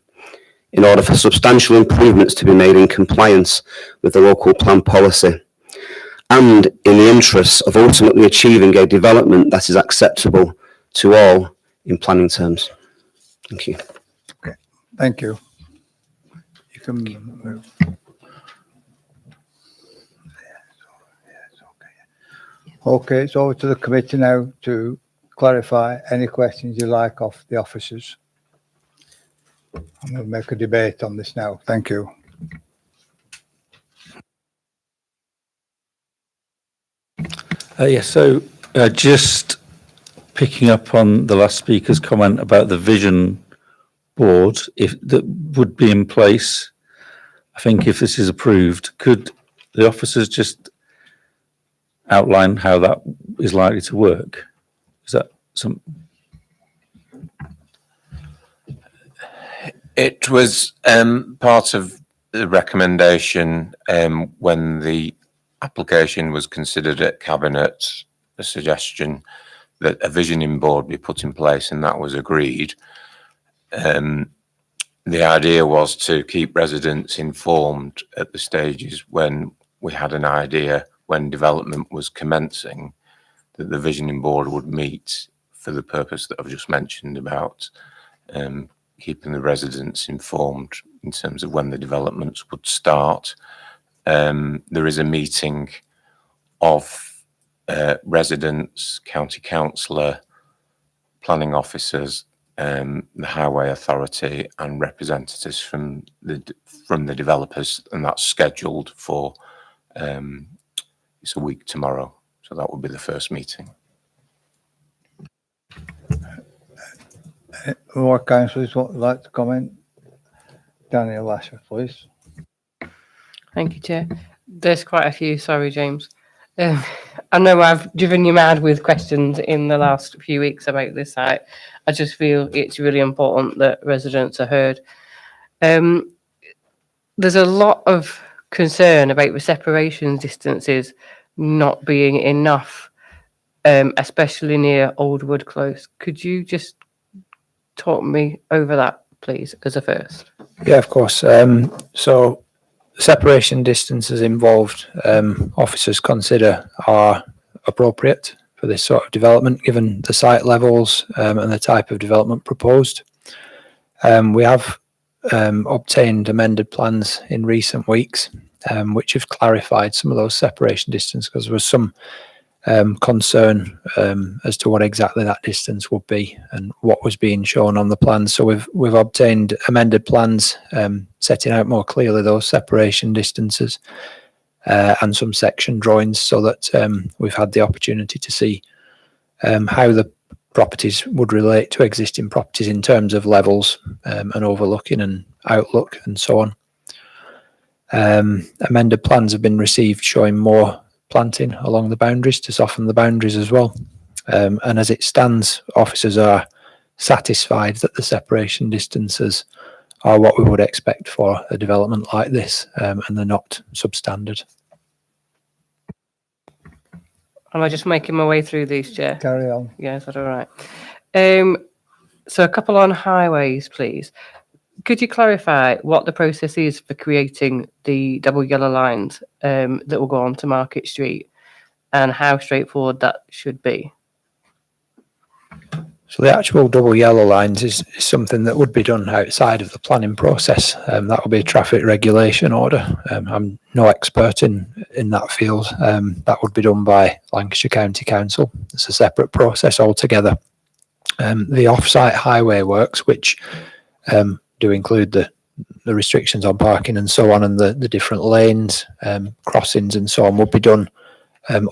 [SPEAKER 14] in order for substantial improvements to be made in compliance with the local plan policy and in the interests of ultimately achieving a development that is acceptable to all in planning terms. Thank you.
[SPEAKER 1] Okay, thank you. You can move. Okay, it's over to the committee now to clarify any questions you like of the officers. I'm going to make a debate on this now. Thank you.
[SPEAKER 11] Yes, so just picking up on the last speaker's comment about the vision board, if that would be in place, I think if this is approved, could the officers just outline how that is likely to work? Is that some?
[SPEAKER 6] It was part of the recommendation when the application was considered at Cabinet, a suggestion that a visioning board be put in place, and that was agreed. The idea was to keep residents informed at the stages when we had an idea when development was commencing, that the visioning board would meet for the purpose that I've just mentioned about keeping the residents informed in terms of when the developments would start. There is a meeting of residents, county councillor, planning officers, the highway authority and representatives from the developers, and that's scheduled for it's a week tomorrow, so that will be the first meeting.
[SPEAKER 1] More councillors would like to comment? Daniel Lasher, please.
[SPEAKER 12] Thank you, Chair. There's quite a few. Sorry, James. I know I've driven you mad with questions in the last few weeks about this site. I just feel it's really important that residents are heard. There's a lot of concern about the separation distances not being enough, especially near Oldwood Close. Could you just talk me over that, please, as a first?
[SPEAKER 5] Yeah, of course. So separation distances involved, officers consider are appropriate for this sort of development, given the site levels and the type of development proposed. We have obtained amended plans in recent weeks, which have clarified some of those separation distance, because there was some concern as to what exactly that distance would be and what was being shown on the plans. So we've obtained amended plans setting out more clearly those separation distances and some section drawings, so that we've had the opportunity to see how the properties would relate to existing properties in terms of levels and overlooking and outlook and so on. Amended plans have been received showing more planting along the boundaries to soften the boundaries as well. And as it stands, officers are satisfied that the separation distances are what we would expect for a development like this, and they're not substandard.
[SPEAKER 12] Am I just making my way through these, Chair?
[SPEAKER 1] Carry on.
[SPEAKER 12] Yeah, is that all right? So a couple on highways, please. Could you clarify what the process is for creating the double yellow lines that will go on to Market Street, and how straightforward that should be?
[SPEAKER 5] So the actual double yellow lines is something that would be done outside of the planning process. That will be a traffic regulation order. I'm no expert in that field. That would be done by Lancashire County Council. It's a separate process altogether. The off-site highway works, which do include the restrictions on parking and so on, and the different lanes, crossings and so on, will be done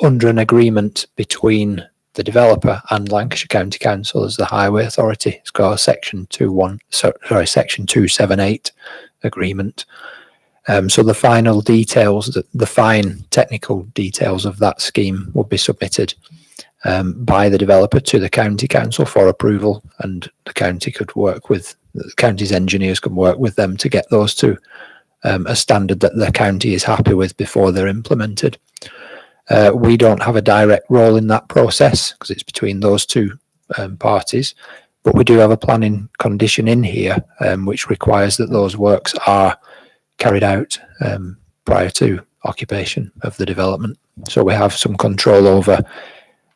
[SPEAKER 5] under an agreement between the developer and Lancashire County Council as the highway authority. It's got a section 278 agreement. So the final details, the fine technical details of that scheme will be submitted by the developer to the county council for approval, and the county could work with, the county's engineers can work with them to get those to a standard that the county is happy with before they're implemented. We don't have a direct role in that process because it's between those two parties, but we do have a planning condition in here which requires that those works are carried out prior to occupation of the development. So we have some control over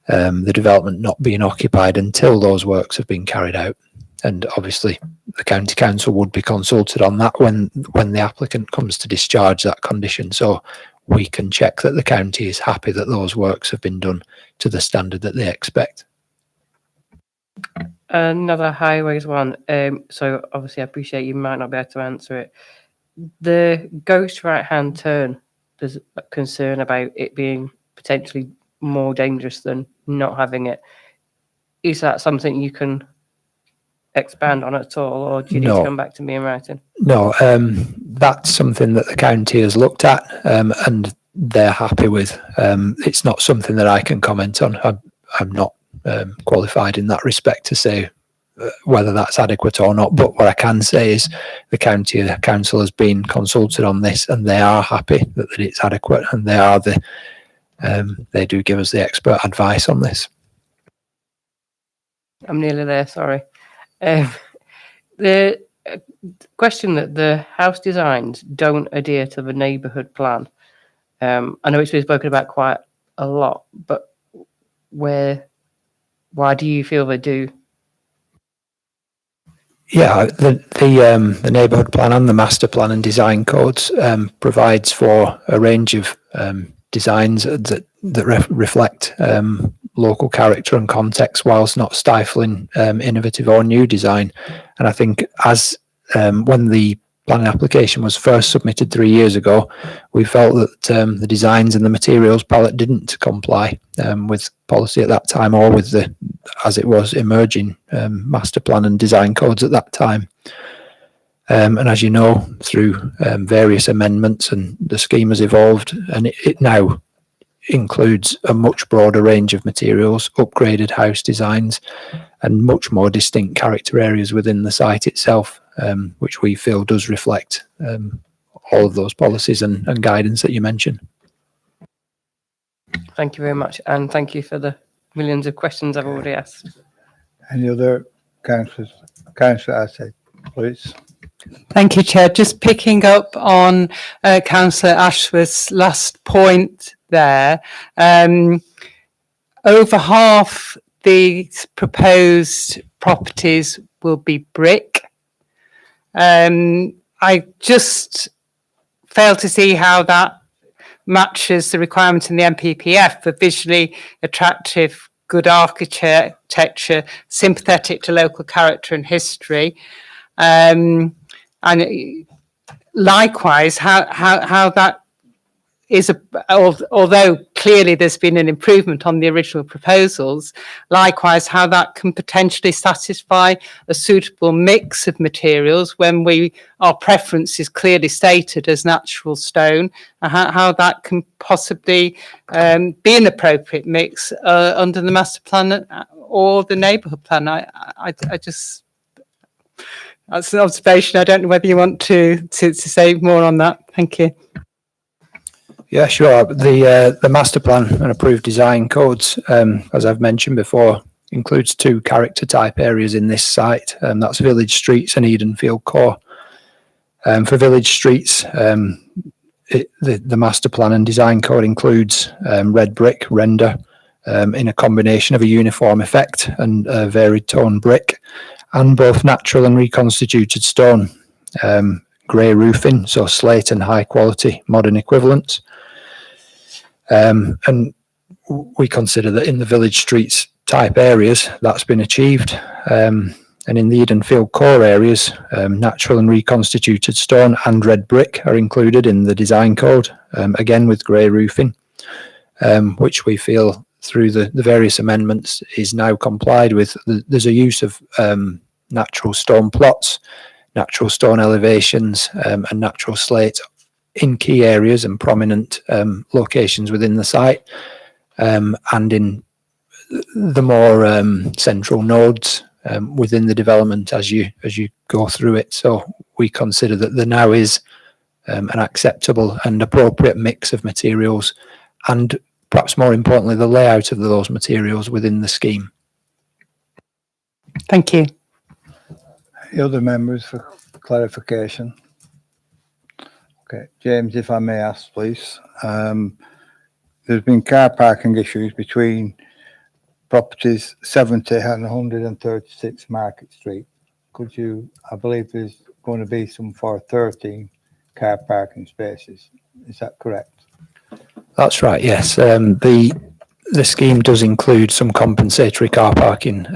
[SPEAKER 5] the development not being occupied until those works have been carried out. And obviously the county council would be consulted on that when the applicant comes to discharge that condition. So we can check that the county is happy that those works have been done to the standard that they expect.
[SPEAKER 12] Another highways one. So obviously I appreciate you might not be able to answer it. The ghost right-hand turn, there's a concern about it being potentially more dangerous than not having it. Is that something you can expand on at all, or do you need to come back to me in writing?
[SPEAKER 5] No, that's something that the county has looked at and they're happy with. It's not something that I can comment on. I'm not qualified in that respect to say whether that's adequate or not, but what I can say is the county council has been consulted on this and they are happy that it's adequate, and they do give us the expert advice on this.
[SPEAKER 12] I'm nearly there, sorry. The question that the house designs don't adhere to the neighbourhood plan. I know it's been spoken about quite a lot, but why do you feel they do?
[SPEAKER 5] Yeah, the neighbourhood plan and the master plan and design codes provides for a range of designs that reflect local character and context, whilst not stifling innovative or new design. And I think as when the planning application was first submitted 3 years ago, we felt that the designs and the materials palette didn't comply with policy at that time, or with the, as it was, emerging master plan and design codes at that time. And as you know, through various amendments, and the scheme has evolved, and it now includes a much broader range of materials, upgraded house designs, and much more distinct character areas within the site itself, which we feel does reflect all of those policies and guidance that you mentioned.
[SPEAKER 12] Thank you very much, and thank you for the millions of questions I've already asked.
[SPEAKER 1] Any other councillors? Councillor Assay, please.
[SPEAKER 2] Thank you, Chair. Just picking up on Councillor Ashworth's last point there. Over half the proposed properties will be brick. I just fail to see how that matches the requirement in the MPPF for visually attractive, good architecture, sympathetic to local character and history. And likewise, how that is, although clearly there's been an improvement on the original proposals, likewise how that can potentially satisfy a suitable mix of materials when our preference is clearly stated as natural stone, and how that can possibly be an appropriate mix under the master plan or the neighbourhood plan. I just, that's an observation. I don't know whether you want to say more on that. Thank you.
[SPEAKER 5] Yeah, sure. The master plan and approved design codes, as I've mentioned before, includes 2 character type areas in this site. That's village streets and Edenfield core. For village streets, the master plan and design code includes red brick render in a combination of a uniform effect and a varied tone brick, and both natural and reconstituted stone. Grey roofing, so slate and high quality modern equivalents. And we consider that in the village streets type areas, that's been achieved. And in the Edenfield core areas, natural and reconstituted stone and red brick are included in the design code, again with grey roofing, which we feel through the various amendments is now complied with. There's a use of natural stone plots, natural stone elevations, and natural slate in key areas and prominent locations within the site, and in the more central nodes within the development as you go through it. So we consider that there now is an acceptable and appropriate mix of materials, and perhaps more importantly, the layout of those materials within the scheme.
[SPEAKER 2] Thank you.
[SPEAKER 1] Any other members for clarification? Okay, James, if I may ask, please. There's been car parking issues between properties 70 and 136 Market Street. Could you, I believe there's going to be some for 13 car parking spaces. Is that correct?
[SPEAKER 5] That's right, yes. The scheme does include some compensatory car parking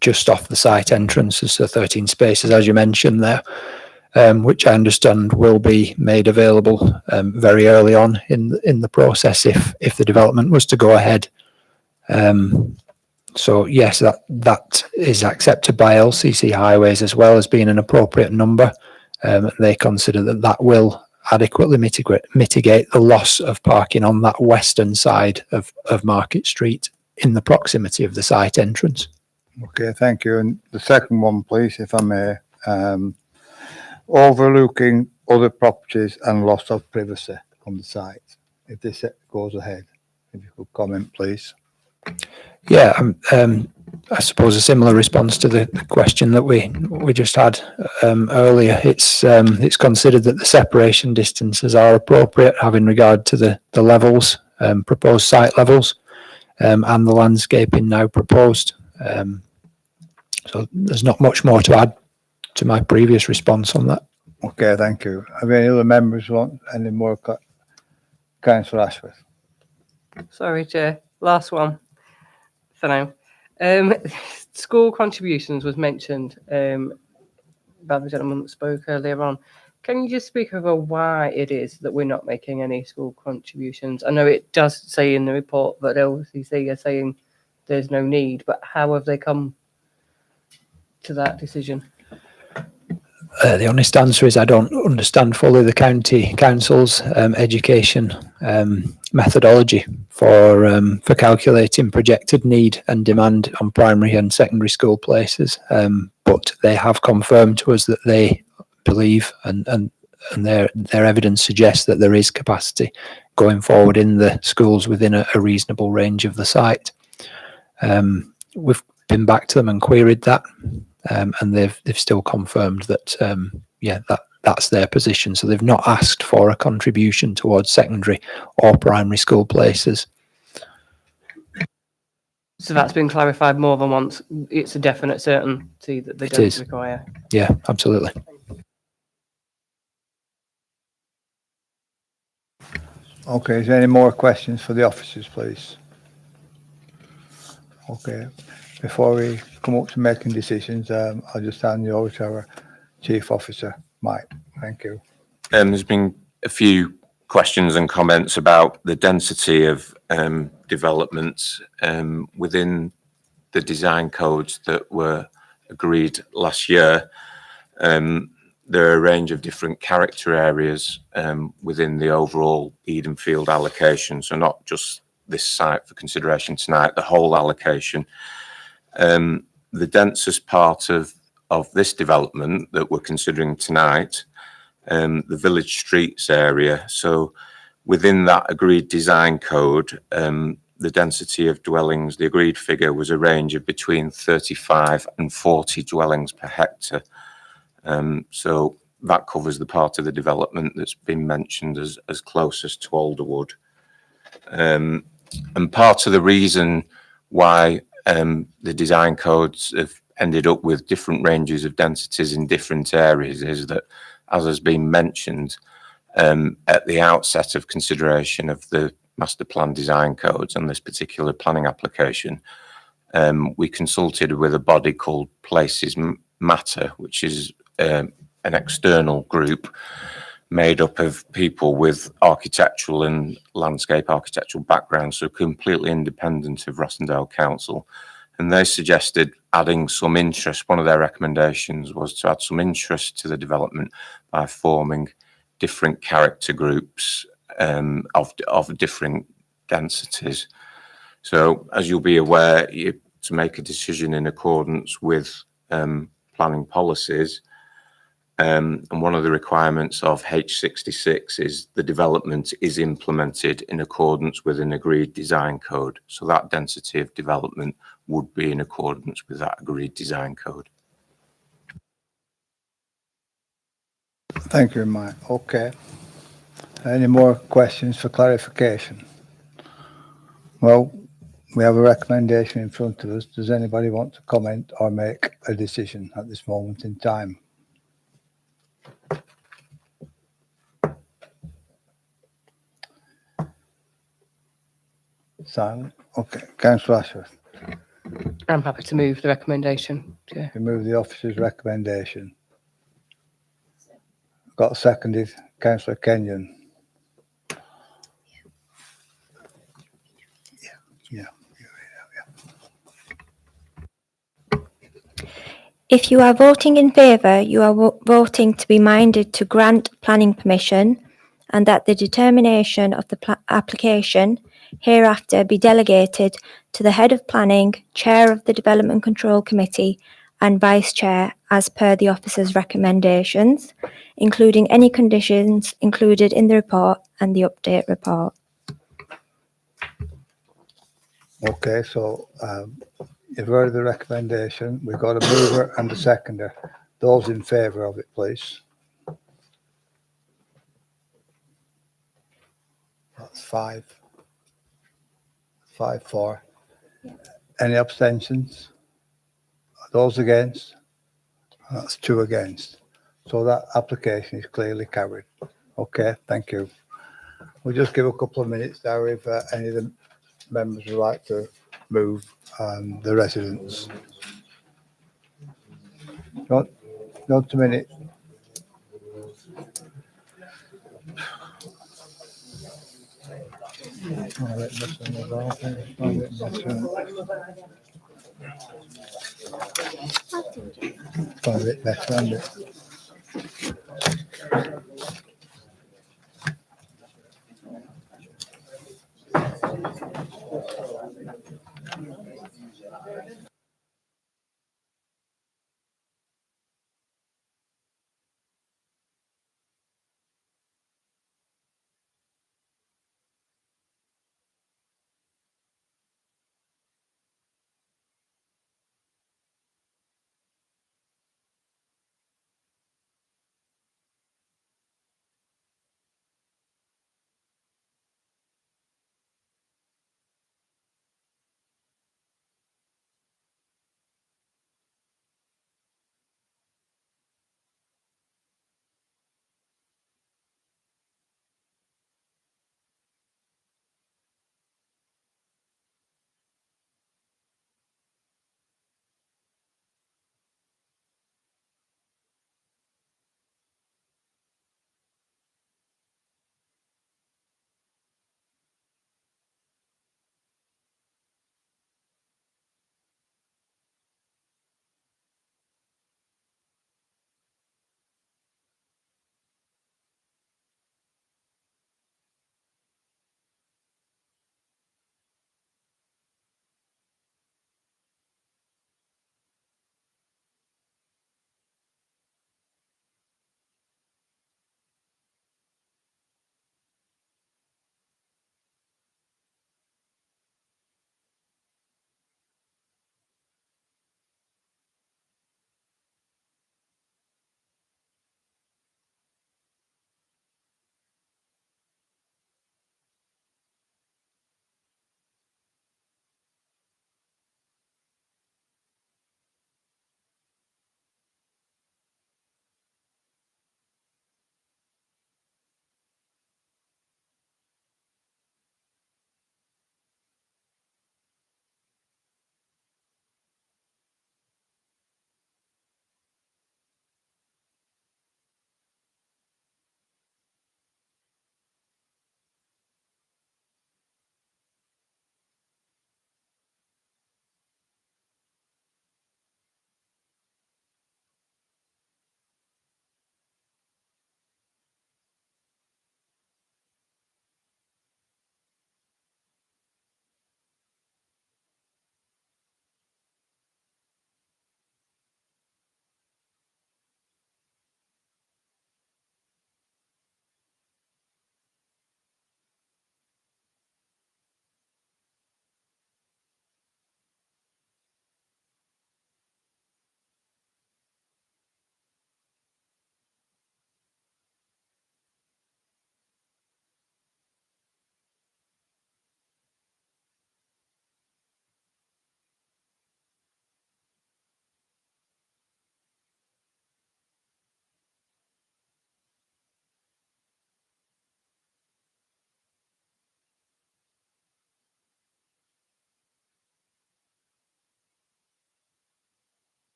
[SPEAKER 5] just off the site entrances, so 13 spaces, as you mentioned there. Which I understand will be made available very early on in the process if the development was to go ahead. So yes, that is accepted by LCC Highways as well as being an appropriate number. They consider that will adequately mitigate the loss of parking on that western side of Market Street in the proximity of the site entrance.
[SPEAKER 1] Okay, thank you. And the second one, please, if I may. Overlooking other properties and loss of privacy on the site, if this goes ahead. If you could comment, please.
[SPEAKER 5] Yeah, I suppose a similar response to the question that we just had earlier. It's considered that the separation distances are appropriate, having regard to the levels, proposed site levels, and the landscaping now proposed. So there's not much more to add to my previous response on that.
[SPEAKER 1] Okay, thank you. Are there any other members want any more? Councillor Ashworth.
[SPEAKER 12] Sorry, Chair. Last one for now. School contributions was mentioned by the gentleman that spoke earlier on. Can you just speak over why it is that we're not making any school contributions? I know it does say in the report that LCC are saying there's no need, but how have they come to that decision?
[SPEAKER 5] The honest answer is I don't understand fully the county council's education methodology for calculating projected need and demand on primary and secondary school places. But they have confirmed to us that they believe and their evidence suggests that there is capacity going forward in the schools within a reasonable range of the site. We've been back to them and queried that. And they've still confirmed that that's their position. So they've not asked for a contribution towards secondary or primary school places.
[SPEAKER 12] So that's been clarified more than once. It's a definite certainty that they don't require.
[SPEAKER 5] Yeah, absolutely.
[SPEAKER 1] Okay, is there any more questions for the officers, please? Okay, before we come up to making decisions, I'll just hand you over to our Chief Officer, Mike. Thank you.
[SPEAKER 6] There's been a few questions and comments about the density of developments within the design codes that were agreed last year. There are a range of different character areas within the overall Edenfield allocation, so not just this site for consideration tonight, the whole allocation. The densest part of this development that we're considering tonight, the village streets area. So within that agreed design code, the density of dwellings, the agreed figure was a range of between 35 and 40 dwellings per hectare. So that covers the part of the development that's been mentioned as closest to Alderwood. And part of the reason why the design codes have ended up with different ranges of densities in different areas is that, as has been mentioned, at the outset of consideration of the master plan design codes on this particular planning application, we consulted with a body called Places Matter, which is an external group made up of people with architectural and landscape architectural backgrounds, so completely independent of Rossendale Council. And they suggested adding some interest. One of their recommendations was to add some interest to the development by forming different character groups of different densities. So as you'll be aware, to make a decision in accordance with planning policies, and one of the requirements of H66 is the development is implemented in accordance with an agreed design code. So that density of development would be in accordance with that agreed design code.
[SPEAKER 1] Thank you, Mike. Okay. Any more questions for clarification? Well, we have a recommendation in front of us. Does anybody want to comment or make a decision at this moment in time? Silent. Okay. Councillor Ashworth,
[SPEAKER 12] I'm happy to move the recommendation. Yeah.
[SPEAKER 1] you move the officer's recommendation. Got seconded. Councillor Kenyon.
[SPEAKER 7] If you are voting in favour, you are voting to be minded to grant planning permission and that the determination of the application hereafter be delegated to the Head of Planning, Chair of the Development Control Committee and Vice Chair as per the officer's recommendations, including any conditions included in the report and the update report.
[SPEAKER 1] Okay, so you've heard the recommendation. We've got a mover and a seconder. Those in favour of it, please. That's 5-4. Any abstentions? Those against? That's 2 against. So that application is clearly carried. Okay, thank you. We'll just give a couple of minutes there if any of the members would like to move the residents. Not a minute. A bit better, isn't it?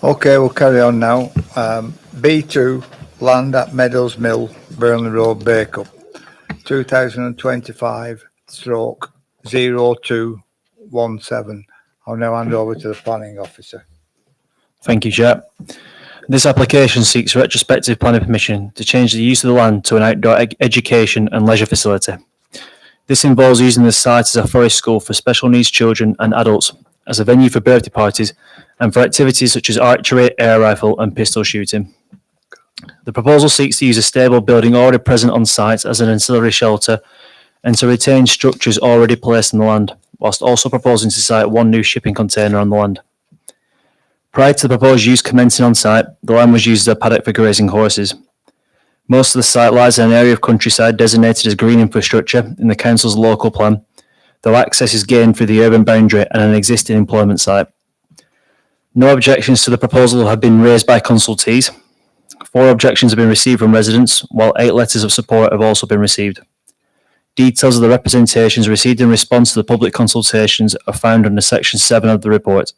[SPEAKER 1] Okay, we'll carry on now. B2, land at Meadows Mill, Burnley Road, Bacup, 2025/0217. I'll now hand over to the planning officer.
[SPEAKER 15] Thank you, Chair. This application seeks retrospective planning permission to change the use of the land to an outdoor education and leisure facility. This involves using the site as a forest school for special needs children and adults, as a venue for birthday parties, and for activities such as archery, air rifle, and pistol shooting. The proposal seeks to use a stable building already present on site as an ancillary shelter and to retain structures already placed on the land, whilst also proposing to site one new shipping container on the land. Prior to the proposed use commencing on site, the land was used as a paddock for grazing horses. Most of the site lies in an area of countryside designated as green infrastructure in the council's local plan, though access is gained through the urban boundary and an existing employment site. No objections to the proposal have been raised by consultees. 4 objections have been received from residents, while 8 letters of support have also been received. Details of the representations received in response to the public consultations are found under section 7 of the report.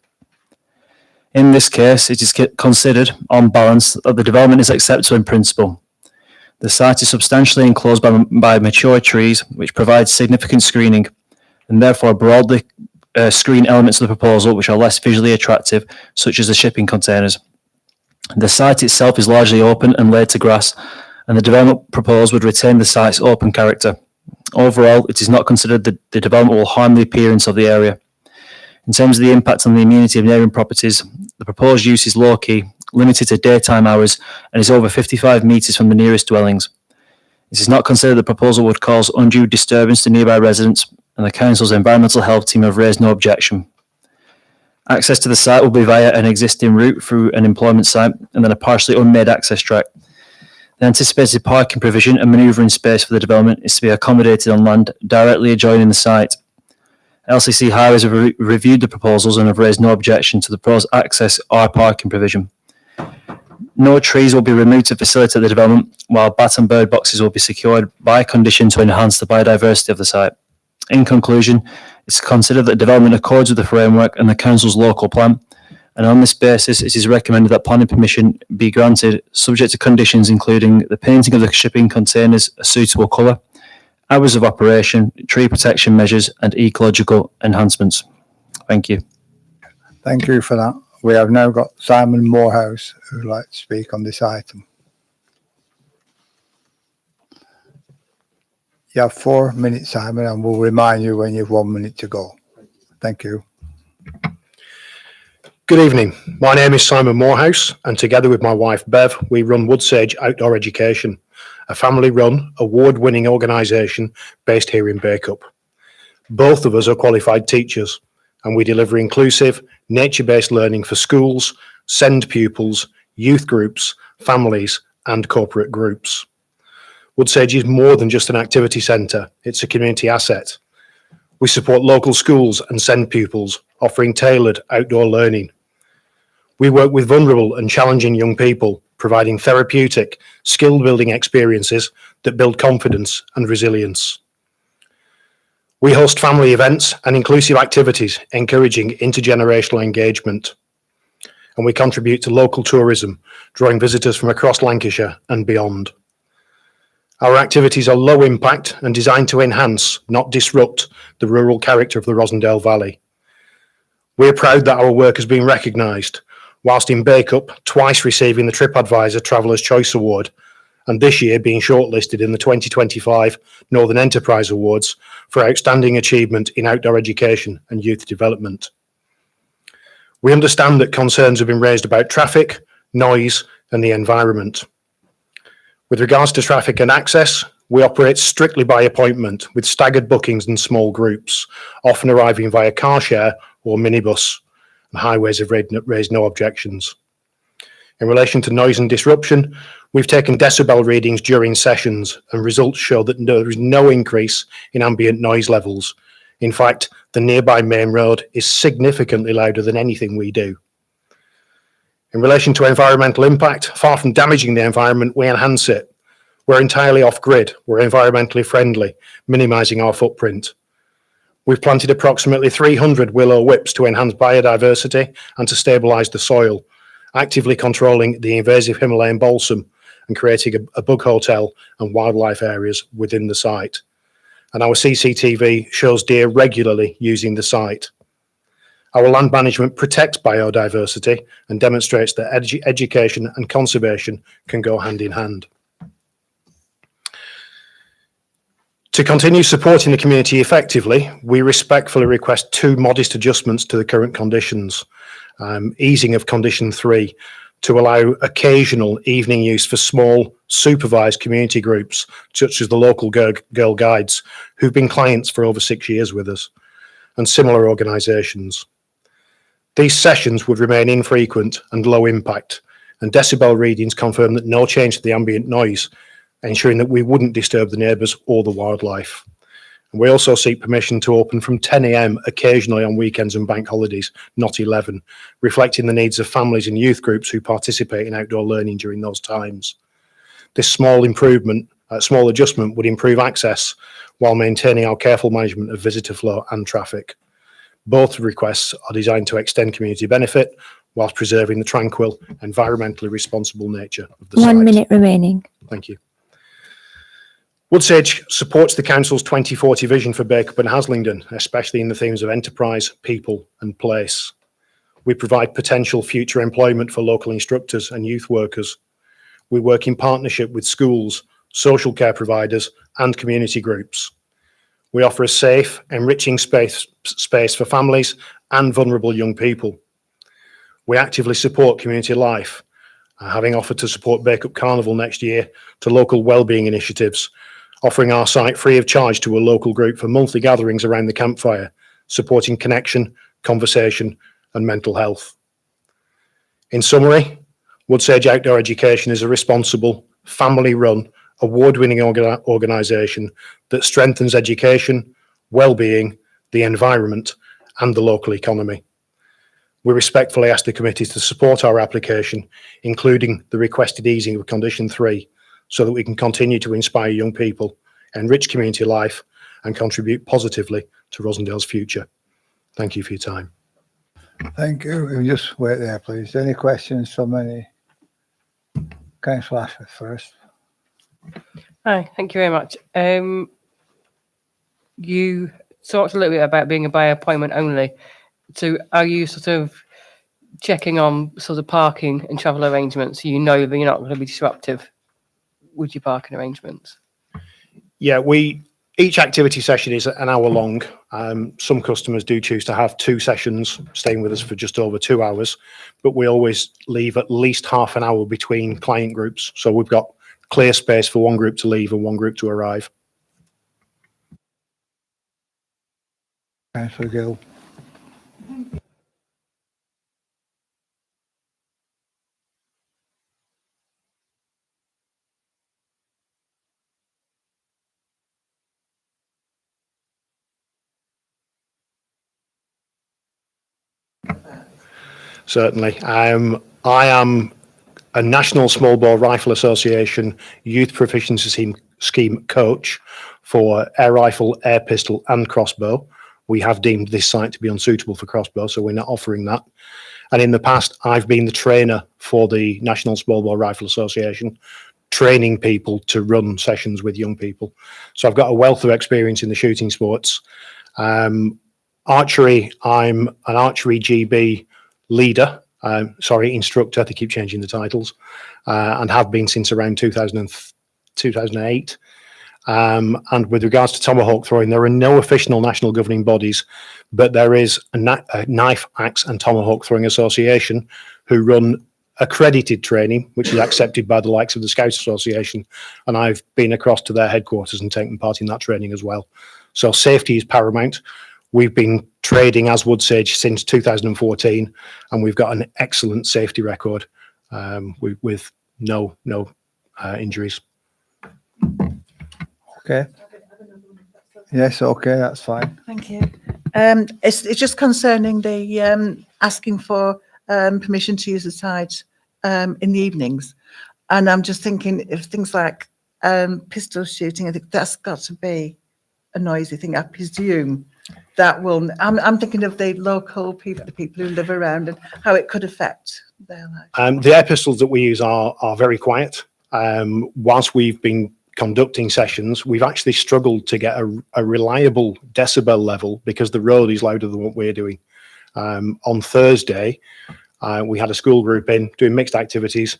[SPEAKER 15] In this case, it is considered, on balance, that the development is acceptable in principle. The site is substantially enclosed by mature trees, which provide significant screening, and therefore broadly screen elements of the proposal which are less visually attractive, such as the shipping containers. The site itself is largely open and laid to grass, and the development proposed would retain the site's open character. Overall, it is not considered that the development will harm the appearance of the area. In terms of the impact on the immunity of neighbouring properties, the proposed use is low-key, limited to daytime hours, and is over 55 metres from the nearest dwellings. It is not considered the proposal would cause undue disturbance to nearby residents, and the council's environmental health team have raised no objection. Access to the site will be via an existing route through an employment site and then a partially unmade access track. The anticipated parking provision and manoeuvring space for the development is to be accommodated on land directly adjoining the site. LCC Highways have reviewed the proposals and have raised no objection to the proposed access or parking provision. No trees will be removed to facilitate the development, while bat and bird boxes will be secured by condition to enhance the biodiversity of the site. In conclusion, it's considered that development accords with the framework and the council's local plan, and on this basis it is recommended that planning permission be granted subject to conditions including the painting of the shipping containers a suitable colour, hours of operation, tree protection measures and ecological enhancements. Thank you.
[SPEAKER 1] Thank you for that. We have now got Simon Morehouse who would like to speak on this item. You have 4 minutes, Simon, and we'll remind you when you have 1 minute to go. Thank you.
[SPEAKER 16] Good evening. My name is Simon Morehouse, and together with my wife Bev, we run Woodsage Outdoor Education, a family-run, award-winning organisation based here in Bacup. Both of us are qualified teachers, and we deliver inclusive, nature-based learning for schools, SEND pupils, youth groups, families, and corporate groups. Woodsage is more than just an activity centre, it's a community asset. We support local schools and SEND pupils, offering tailored outdoor learning. We work with vulnerable and challenging young people, providing therapeutic, skill-building experiences that build confidence and resilience. We host family events and inclusive activities, encouraging intergenerational engagement. And we contribute to local tourism, drawing visitors from across Lancashire and beyond. Our activities are low impact and designed to enhance, not disrupt, the rural character of the Rossendale Valley. We're proud that our work has been recognised, whilst in Bacup twice receiving the TripAdvisor Traveller's Choice Award, and this year being shortlisted in the 2025 Northern Enterprise Awards for outstanding achievement in outdoor education and youth development. We understand that concerns have been raised about traffic, noise, and the environment. With regards to traffic and access, we operate strictly by appointment with staggered bookings and small groups, often arriving via car share or minibus, and Highways have raised no objections. In relation to noise and disruption, we've taken decibel readings during sessions, and results show that there is no increase in ambient noise levels. In fact, the nearby main road is significantly louder than anything we do. In relation to environmental impact, far from damaging the environment, we enhance it. We're entirely off-grid, we're environmentally friendly, minimising our footprint. We've planted approximately 300 willow whips to enhance biodiversity and to stabilise the soil, actively controlling the invasive Himalayan balsam and creating a bug hotel and wildlife areas within the site. And our CCTV shows deer regularly using the site. Our land management protects biodiversity and demonstrates that education and conservation can go hand in hand. To continue supporting the community effectively, we respectfully request 2 modest adjustments to the current conditions. Easing of condition 3 to allow occasional evening use for small supervised community groups, such as the local Girl Guides, who've been clients for over 6 years with us, and similar organisations. These sessions would remain infrequent and low impact, and decibel readings confirm that no change to the ambient noise, ensuring that we wouldn't disturb the neighbours or the wildlife. And we also seek permission to open from 10 AM occasionally on weekends and bank holidays, not 11, reflecting the needs of families and youth groups who participate in outdoor learning during those times. This small adjustment would improve access while maintaining our careful management of visitor flow and traffic. Both requests are designed to extend community benefit whilst preserving the tranquil, environmentally responsible nature of the site.
[SPEAKER 7] 1 minute remaining.
[SPEAKER 16] Thank you. Woodsage supports the Council's 2040 vision for Bacup and Haslingden, especially in the themes of enterprise, people and place. We provide potential future employment for local instructors and youth workers. We work in partnership with schools, social care providers and community groups. We offer a safe, enriching space for families and vulnerable young people. We actively support community life, having offered to support Bacup Carnival next year to local wellbeing initiatives, offering our site free of charge to a local group for monthly gatherings around the campfire, supporting connection, conversation and mental health. In summary, Woodsage Outdoor Education is a responsible, family-run, award-winning organisation that strengthens education, well-being, the environment and the local economy. We respectfully ask the committee to support our application, including the requested easing of condition 3, so that we can continue to inspire young people, enrich community life and contribute positively to Rosendale's future. Thank you for your time.
[SPEAKER 1] Thank you. We'll just wait there, please. Any questions from any? Councillor Ashford first.
[SPEAKER 12] Hi, thank you very much. You talked a little bit about being by appointment only. So are you sort of checking on sort of parking and travel arrangements so you know that you're not going to be disruptive with your parking arrangements?
[SPEAKER 16] Yeah, each activity session is an hour long. Some customers do choose to have 2 sessions, staying with us for just over 2 hours, but we always leave at least half an hour between client groups. So we've got clear space for one group to leave and one group to arrive.
[SPEAKER 1] Councillor Gill.
[SPEAKER 16] Certainly. I am a National Small Bore Rifle Association Youth Proficiency Scheme coach for air rifle, air pistol and crossbow. We have deemed this site to be unsuitable for crossbow, so we're not offering that. And in the past, I've been the trainer for the National Small Bore Rifle Association, training people to run sessions with young people. So I've got a wealth of experience in the shooting sports. Archery, I'm an archery GB leader, instructor, they keep changing the titles, and have been since around 2008. And with regards to tomahawk throwing, there are no official national governing bodies, but there is a Knife, Axe and Tomahawk Throwing Association who run accredited training, which is accepted by the likes of the Scouts Association. And I've been across to their headquarters and taken part in that training as well. So safety is paramount. We've been trading as Woodsage since 2014, and we've got an excellent safety record with no injuries.
[SPEAKER 1] Okay. Yes, okay, that's fine.
[SPEAKER 3] Thank you. It's just concerning the asking for permission to use the site in the evenings. And I'm just thinking if things like pistol shooting, I think that's got to be a noisy thing, I presume. that will, I'm thinking of the local people, the people who live around and how it could affect their life.
[SPEAKER 16] The air pistols that we use are very quiet. Whilst we've been conducting sessions, we've actually struggled to get a reliable decibel level because the road is louder than what we're doing. On Thursday, we had a school group in doing mixed activities.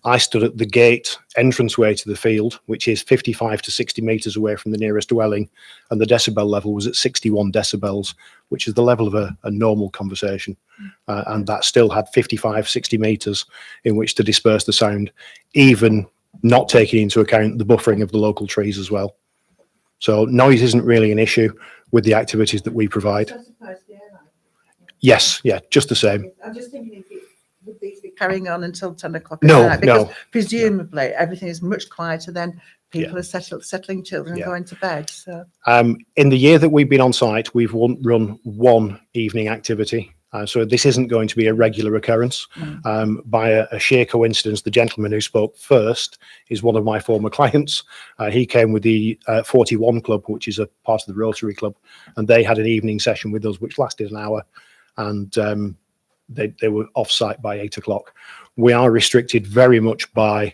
[SPEAKER 16] I stood at the gate entranceway to the field, which is 55 to 60 metres away from the nearest dwelling, and the decibel level was at 61 decibels, which is the level of a normal conversation. And that still had 55, 60 metres in which to disperse the sound, even not taking into account the buffering of the local trees as well. So noise isn't really an issue with the activities that we provide. Yes, yeah, just the same.
[SPEAKER 3] I'm just thinking, would these be carrying on until 10 o'clock?
[SPEAKER 16] No,
[SPEAKER 3] Because
[SPEAKER 16] no.
[SPEAKER 3] presumably everything is much quieter then. People are settling children and
[SPEAKER 16] Yeah.
[SPEAKER 3] going to bed. So
[SPEAKER 16] In the year that we've been on site, we've run one evening activity. So this isn't going to be a regular occurrence. By a sheer coincidence, the gentleman who spoke first is one of my former clients. He came with the 41 Club, which is a part of the Rotary Club, and they had an evening session with us, which lasted an hour. And they were off site by 8 o'clock. We are restricted very much by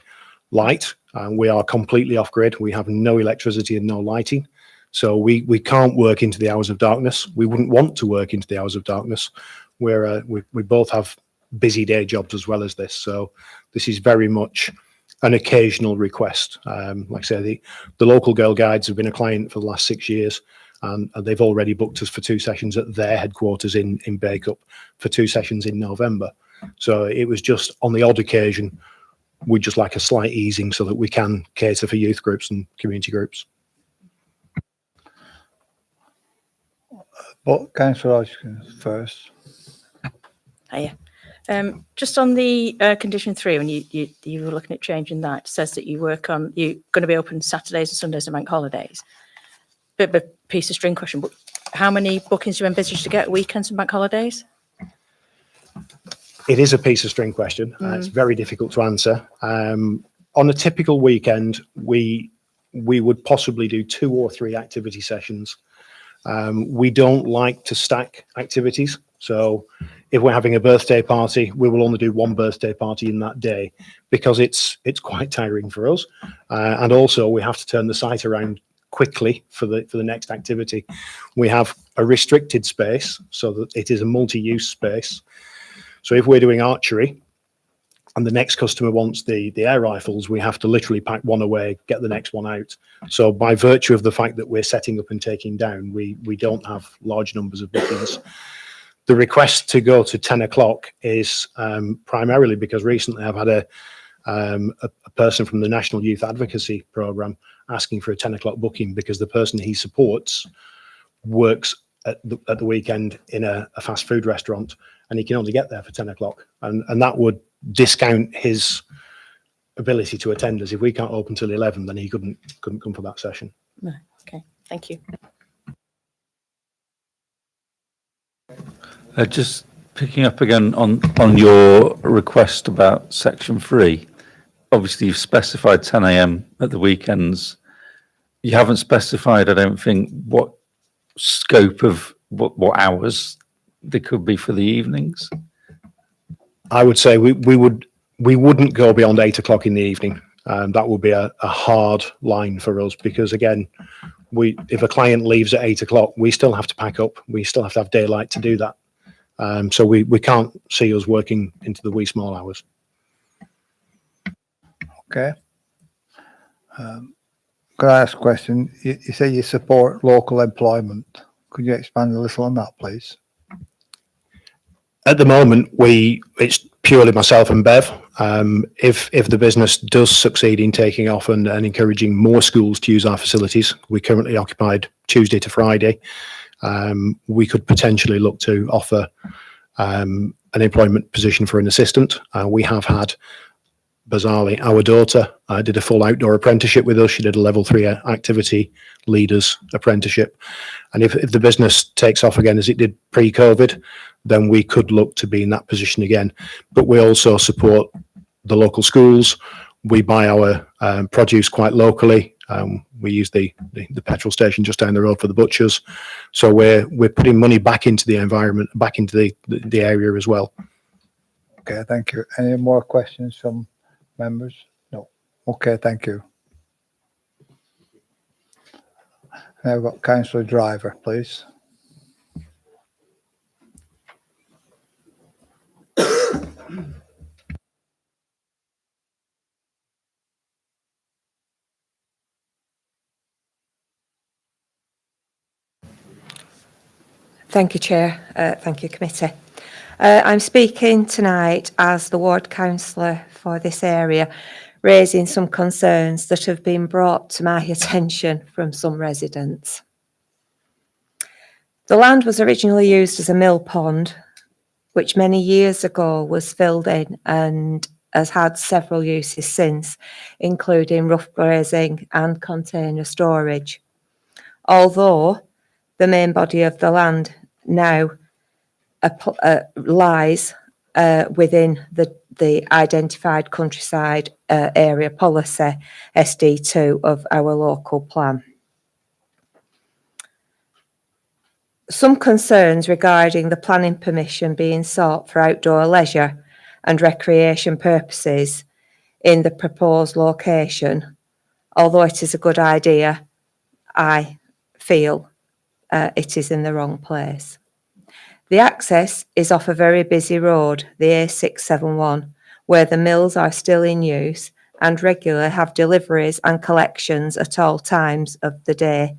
[SPEAKER 16] light. We are completely off grid. We have no electricity and no lighting. So we can't work into the hours of darkness. We wouldn't want to work into the hours of darkness. We both have busy day jobs as well as this. So this is very much an occasional request. Like I say, the local Girl Guides have been a client for the last 6 years. And they've already booked us for 2 sessions at their headquarters in Bacup for 2 sessions in November. So it was just on the odd occasion, we'd just like a slight easing so that we can cater for youth groups and community groups.
[SPEAKER 1] But Councillor Hodgkin first.
[SPEAKER 13] Hiya. Just on the condition 3, when you were looking at changing that, it says that you're going to be open Saturdays and Sundays and bank holidays. Bit of a piece of string question, but how many bookings do you envisage to get weekends and bank holidays?
[SPEAKER 16] It is a piece of string question. It's very difficult to answer. On a typical weekend, we would possibly do 2 or 3 activity sessions. We don't like to stack activities. So if we're having a birthday party, we will only do 1 birthday party in that day because it's quite tiring for us. And also we have to turn the site around quickly for the next activity. We have a restricted space so that it is a multi-use space. So if we're doing archery and the next customer wants the air rifles, we have to literally pack one away, get the next one out. So by virtue of the fact that we're setting up and taking down, we don't have large numbers of bookings. The request to go to 10 o'clock is primarily because recently I've had a person from the National Youth Advocacy Programme asking for a 10 o'clock booking because the person he supports works at the weekend in a fast food restaurant and he can only get there for 10 o'clock. And that would discount his ability to attend us. If we can't open till 11, then he couldn't come for that session.
[SPEAKER 13] No. Okay, thank you.
[SPEAKER 11] Just picking up again on your request about section 3. Obviously, you've specified 10 a.m. at the weekends. You haven't specified, I don't think, what scope of what hours there could be for the evenings.
[SPEAKER 16] I would say we wouldn't go beyond 8 o'clock in the evening. That would be a hard line for us because again, if a client leaves at 8 o'clock, we still have to pack up. We still have to have daylight to do that. So we can't see us working into the wee small hours.
[SPEAKER 1] Okay. Could I ask a question? You say you support local employment. Could you expand a little on that, please?
[SPEAKER 16] At the moment, it's purely myself and Bev. If the business does succeed in taking off and encouraging more schools to use our facilities, we're currently occupied Tuesday to Friday. We could potentially look to offer an employment position for an assistant. We have had, bizarrely, our daughter did a full outdoor apprenticeship with us. She did a level 3 activity leaders apprenticeship. And if the business takes off again as it did pre-COVID, then we could look to be in that position again. But we also support the local schools. We buy our produce quite locally. We use the petrol station just down the road for the butchers. So we're putting money back into the environment, back into the area as well.
[SPEAKER 1] Okay, thank you. Any more questions from members? No. Okay, thank you. Now I've got Councillor Driver, please.
[SPEAKER 17] Thank you, Chair. Thank you, Committee. I'm speaking tonight as the Ward Councillor for this area, raising some concerns that have been brought to my attention from some residents. The land was originally used as a mill pond, which many years ago was filled in and has had several uses since, including rough grazing and container storage. Although the main body of the land now lies within the identified countryside area policy, SD2, of our local plan. Some concerns regarding the planning permission being sought for outdoor leisure and recreation purposes in the proposed location. Although it is a good idea, I feel it is in the wrong place. The access is off a very busy road, the A671, where the mills are still in use and regularly have deliveries and collections at all times of the day,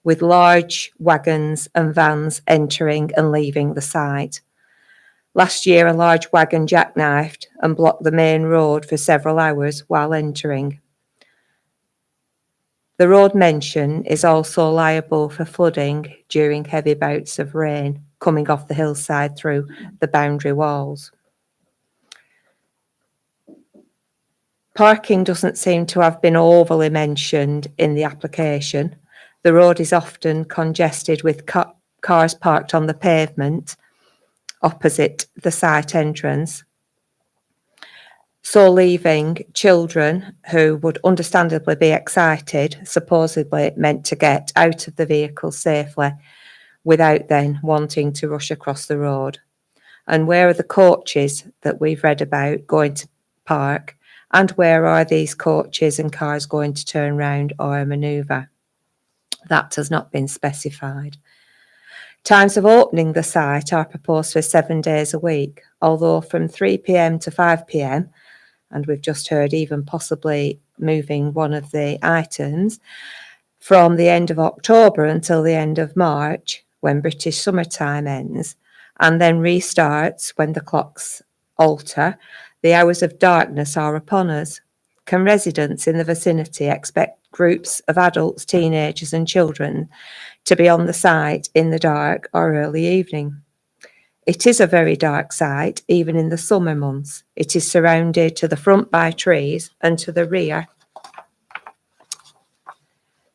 [SPEAKER 17] with large wagons and vans entering and leaving the site. Last year, a large wagon jackknifed and blocked the main road for several hours while entering. The road mentioned is also liable for flooding during heavy bouts of rain coming off the hillside through the boundary walls. Parking doesn't seem to have been overly mentioned in the application. The road is often congested with cars parked on the pavement opposite the site entrance, so leaving children who would understandably be excited, supposedly meant to get out of the vehicle safely without then wanting to rush across the road. And where are the coaches that we've read about going to park, and where are these coaches and cars going to turn round or manoeuvre? That has not been specified. Times of opening the site are proposed for 7 days a week, although from 3 p.m. to 5 p.m, and we've just heard even possibly moving one of the items, from the end of October until the end of March, when British summertime ends, and then restarts when the clocks alter, the hours of darkness are upon us. Can residents in the vicinity expect groups of adults, teenagers and children to be on the site in the dark or early evening? It is a very dark site, even in the summer months. It is surrounded to the front by trees and to the rear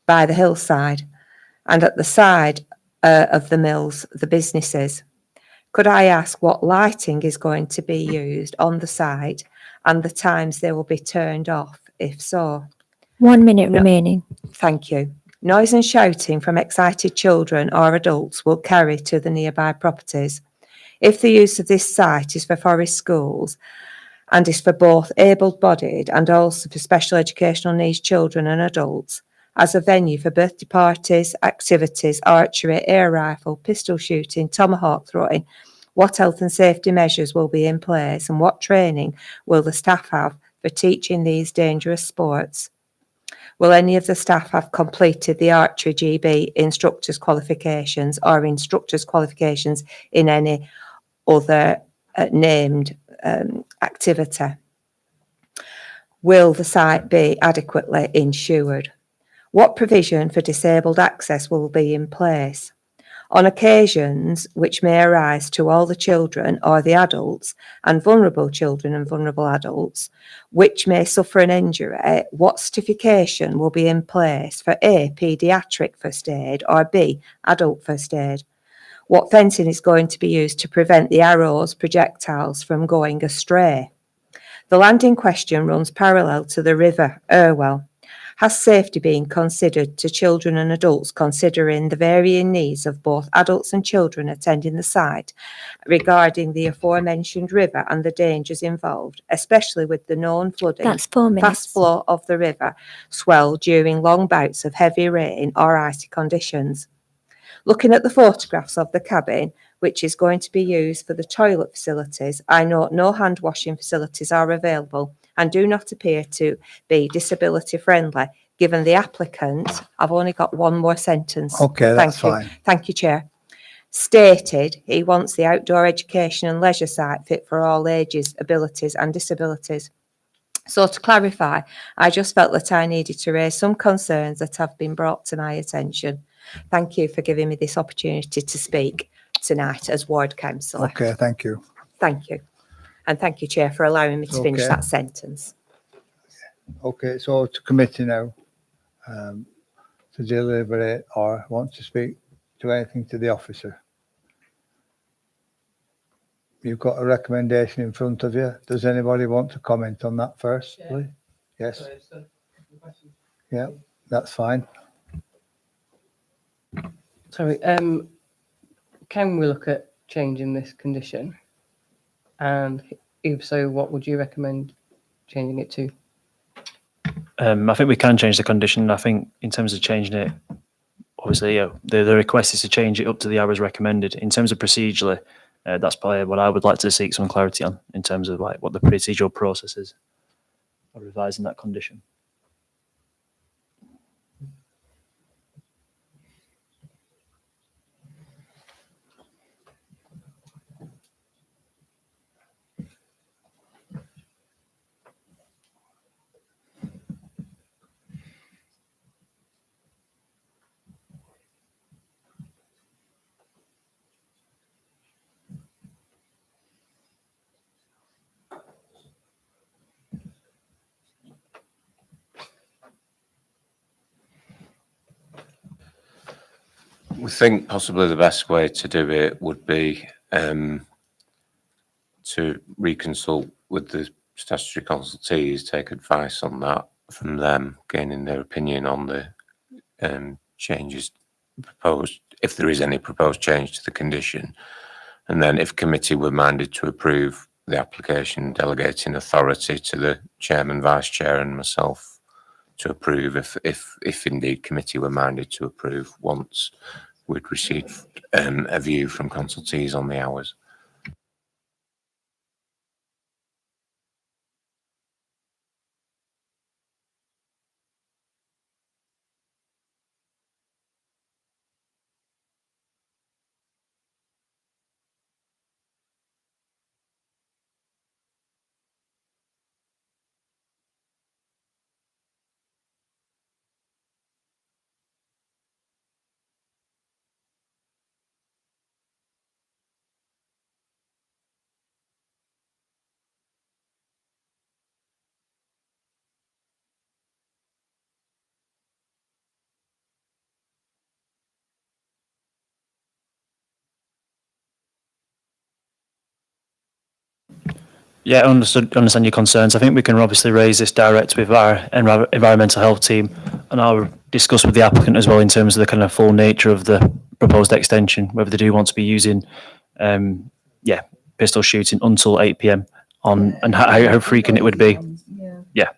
[SPEAKER 17] by the hillside, and at the side of the mills, the businesses. Could I ask what lighting is going to be used on the site and the times they will be turned off, if so?
[SPEAKER 7] 1 minute remaining.
[SPEAKER 17] Thank you. Noise and shouting from excited children or adults will carry to the nearby properties. If the use of this site is for forest schools and is for both able-bodied and also for special educational needs children and adults, as a venue for birthday parties, activities, archery, air rifle, pistol shooting, tomahawk throwing, what health and safety measures will be in place and what training will the staff have for teaching these dangerous sports? Will any of the staff have completed the archery GB instructors qualifications or instructors qualifications in any other named activity? Will the site be adequately insured? What provision for disabled access will be in place? On occasions which may arise to all the children or the adults and vulnerable children and vulnerable adults which may suffer an injury, what certification will be in place for A, paediatric first aid, or B, adult first aid? What fencing is going to be used to prevent the arrows, projectiles from going astray? The land in question runs parallel to the River Irwell. Has safety been considered to children and adults, considering the varying needs of both adults and children attending the site regarding the aforementioned river and the dangers involved, especially with the known flooding,
[SPEAKER 7] That's 4 minutes.
[SPEAKER 17] fast flow of the river, swell during long bouts of heavy rain or icy conditions? Looking at the photographs of the cabin, which is going to be used for the toilet facilities, I note no hand washing facilities are available and do not appear to be disability friendly, given the applicant, I've only got one more sentence.
[SPEAKER 1] Okay, that's
[SPEAKER 17] Thank you.
[SPEAKER 1] fine.
[SPEAKER 17] Thank you, Chair. Stated he wants the outdoor education and leisure site fit for all ages, abilities and disabilities. So to clarify, I just felt that I needed to raise some concerns that have been brought to my attention. Thank you for giving me this opportunity to speak tonight as ward councillor.
[SPEAKER 1] Okay, thank you.
[SPEAKER 17] Thank you. And thank you, Chair, for allowing me to finish
[SPEAKER 1] Okay.
[SPEAKER 17] that sentence.
[SPEAKER 1] Okay, so to committee now, to deliberate or want to speak to anything to the officer. You've got a recommendation in front of you. Does anybody want to comment on that first, please? Yes. Yeah, that's fine.
[SPEAKER 12] Sorry, can we look at changing this condition? And if so, what would you recommend changing it to?
[SPEAKER 15] I think we can change the condition. I think in terms of changing it, obviously, the request is to change it up to the hours recommended. In terms of procedurally, that's probably what I would like to seek some clarity on in terms of like what the procedural process is for revising that condition.
[SPEAKER 6] We think possibly the best way to do it would be to reconsult with the statutory consultees, take advice on that from them, gaining their opinion on the changes proposed, if there is any proposed change to the condition. And then if committee were minded to approve the application, delegating authority to the chairman, vice chair and myself to approve if indeed committee were minded to approve once we'd received a view from consultees on the hours.
[SPEAKER 15] Yeah, understand your concerns. I think we can obviously raise this direct with our environmental health team, and I'll discuss with the applicant as well in terms of the kind of full nature of the proposed extension, whether they do want to be using, pistol shooting until 8 p.m. on, and how frequent it would be. Yeah.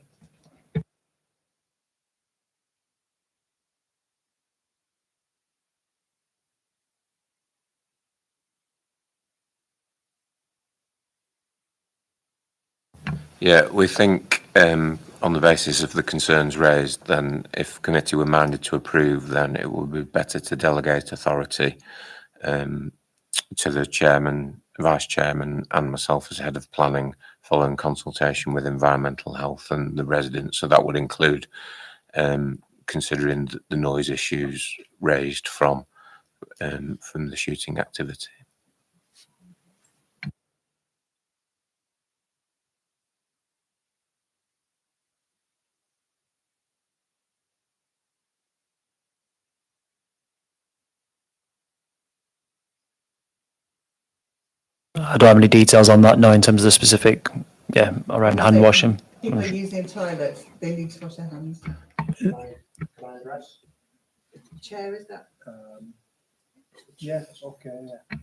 [SPEAKER 6] Yeah, we think on the basis of the concerns raised, then if committee were minded to approve, then it would be better to delegate authority to the chairman, vice chairman and myself as head of planning following consultation with environmental health and the residents. So that would include considering the noise issues raised from the shooting activity.
[SPEAKER 15] I don't have any details on that now in terms of the specific, around hand washing.
[SPEAKER 3] People using toilets, they need to wash their hands. Chair, is that?
[SPEAKER 9] Yes, okay, yeah.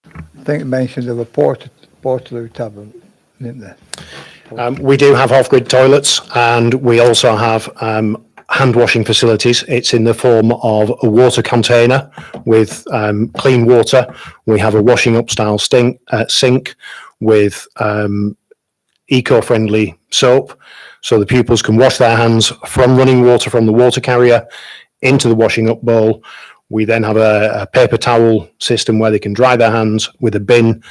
[SPEAKER 1] I think it mentioned there were Portaloo Tavern, didn't there?
[SPEAKER 16] We do have off-grid toilets, and we also have hand washing facilities. It's in the form of a water container with clean water. We have a washing up style sink with eco-friendly soap, so the pupils can wash their hands from running water from the water carrier into the washing up bowl. We then have a paper towel system where they can dry their hands with a bin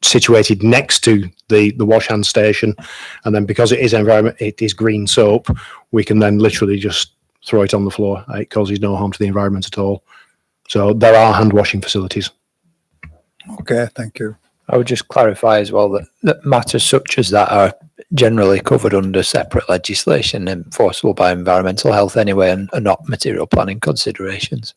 [SPEAKER 16] situated next to the wash hand station. And then because it is green soap, we can then literally just throw it on the floor. It causes no harm to the environment at all. So there are hand washing facilities.
[SPEAKER 1] Okay, thank you.
[SPEAKER 5] I would just clarify as well that matters such as that are generally covered under separate legislation enforceable by environmental health anyway, and are not material planning considerations.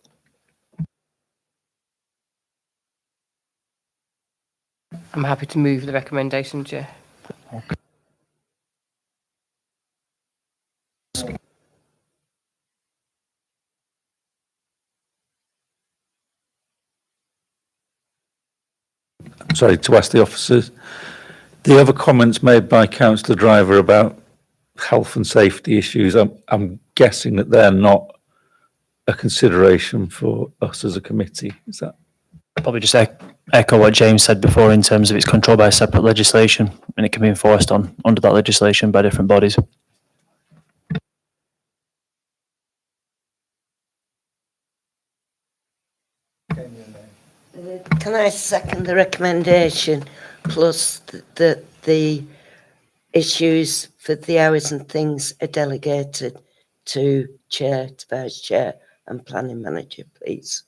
[SPEAKER 12] I'm happy to move the recommendation, Chair.
[SPEAKER 11] Sorry, to ask the officers, the other comments made by Councillor Driver about health and safety issues, I'm guessing that they're not a consideration for us as a committee. Is that?
[SPEAKER 15] Probably just echo what James said before in terms of it's controlled by separate legislation and it can be enforced under that legislation by different bodies.
[SPEAKER 4] Can I second the recommendation, plus the issues for the hours and things are delegated to chair, to vice chair and planning manager, please?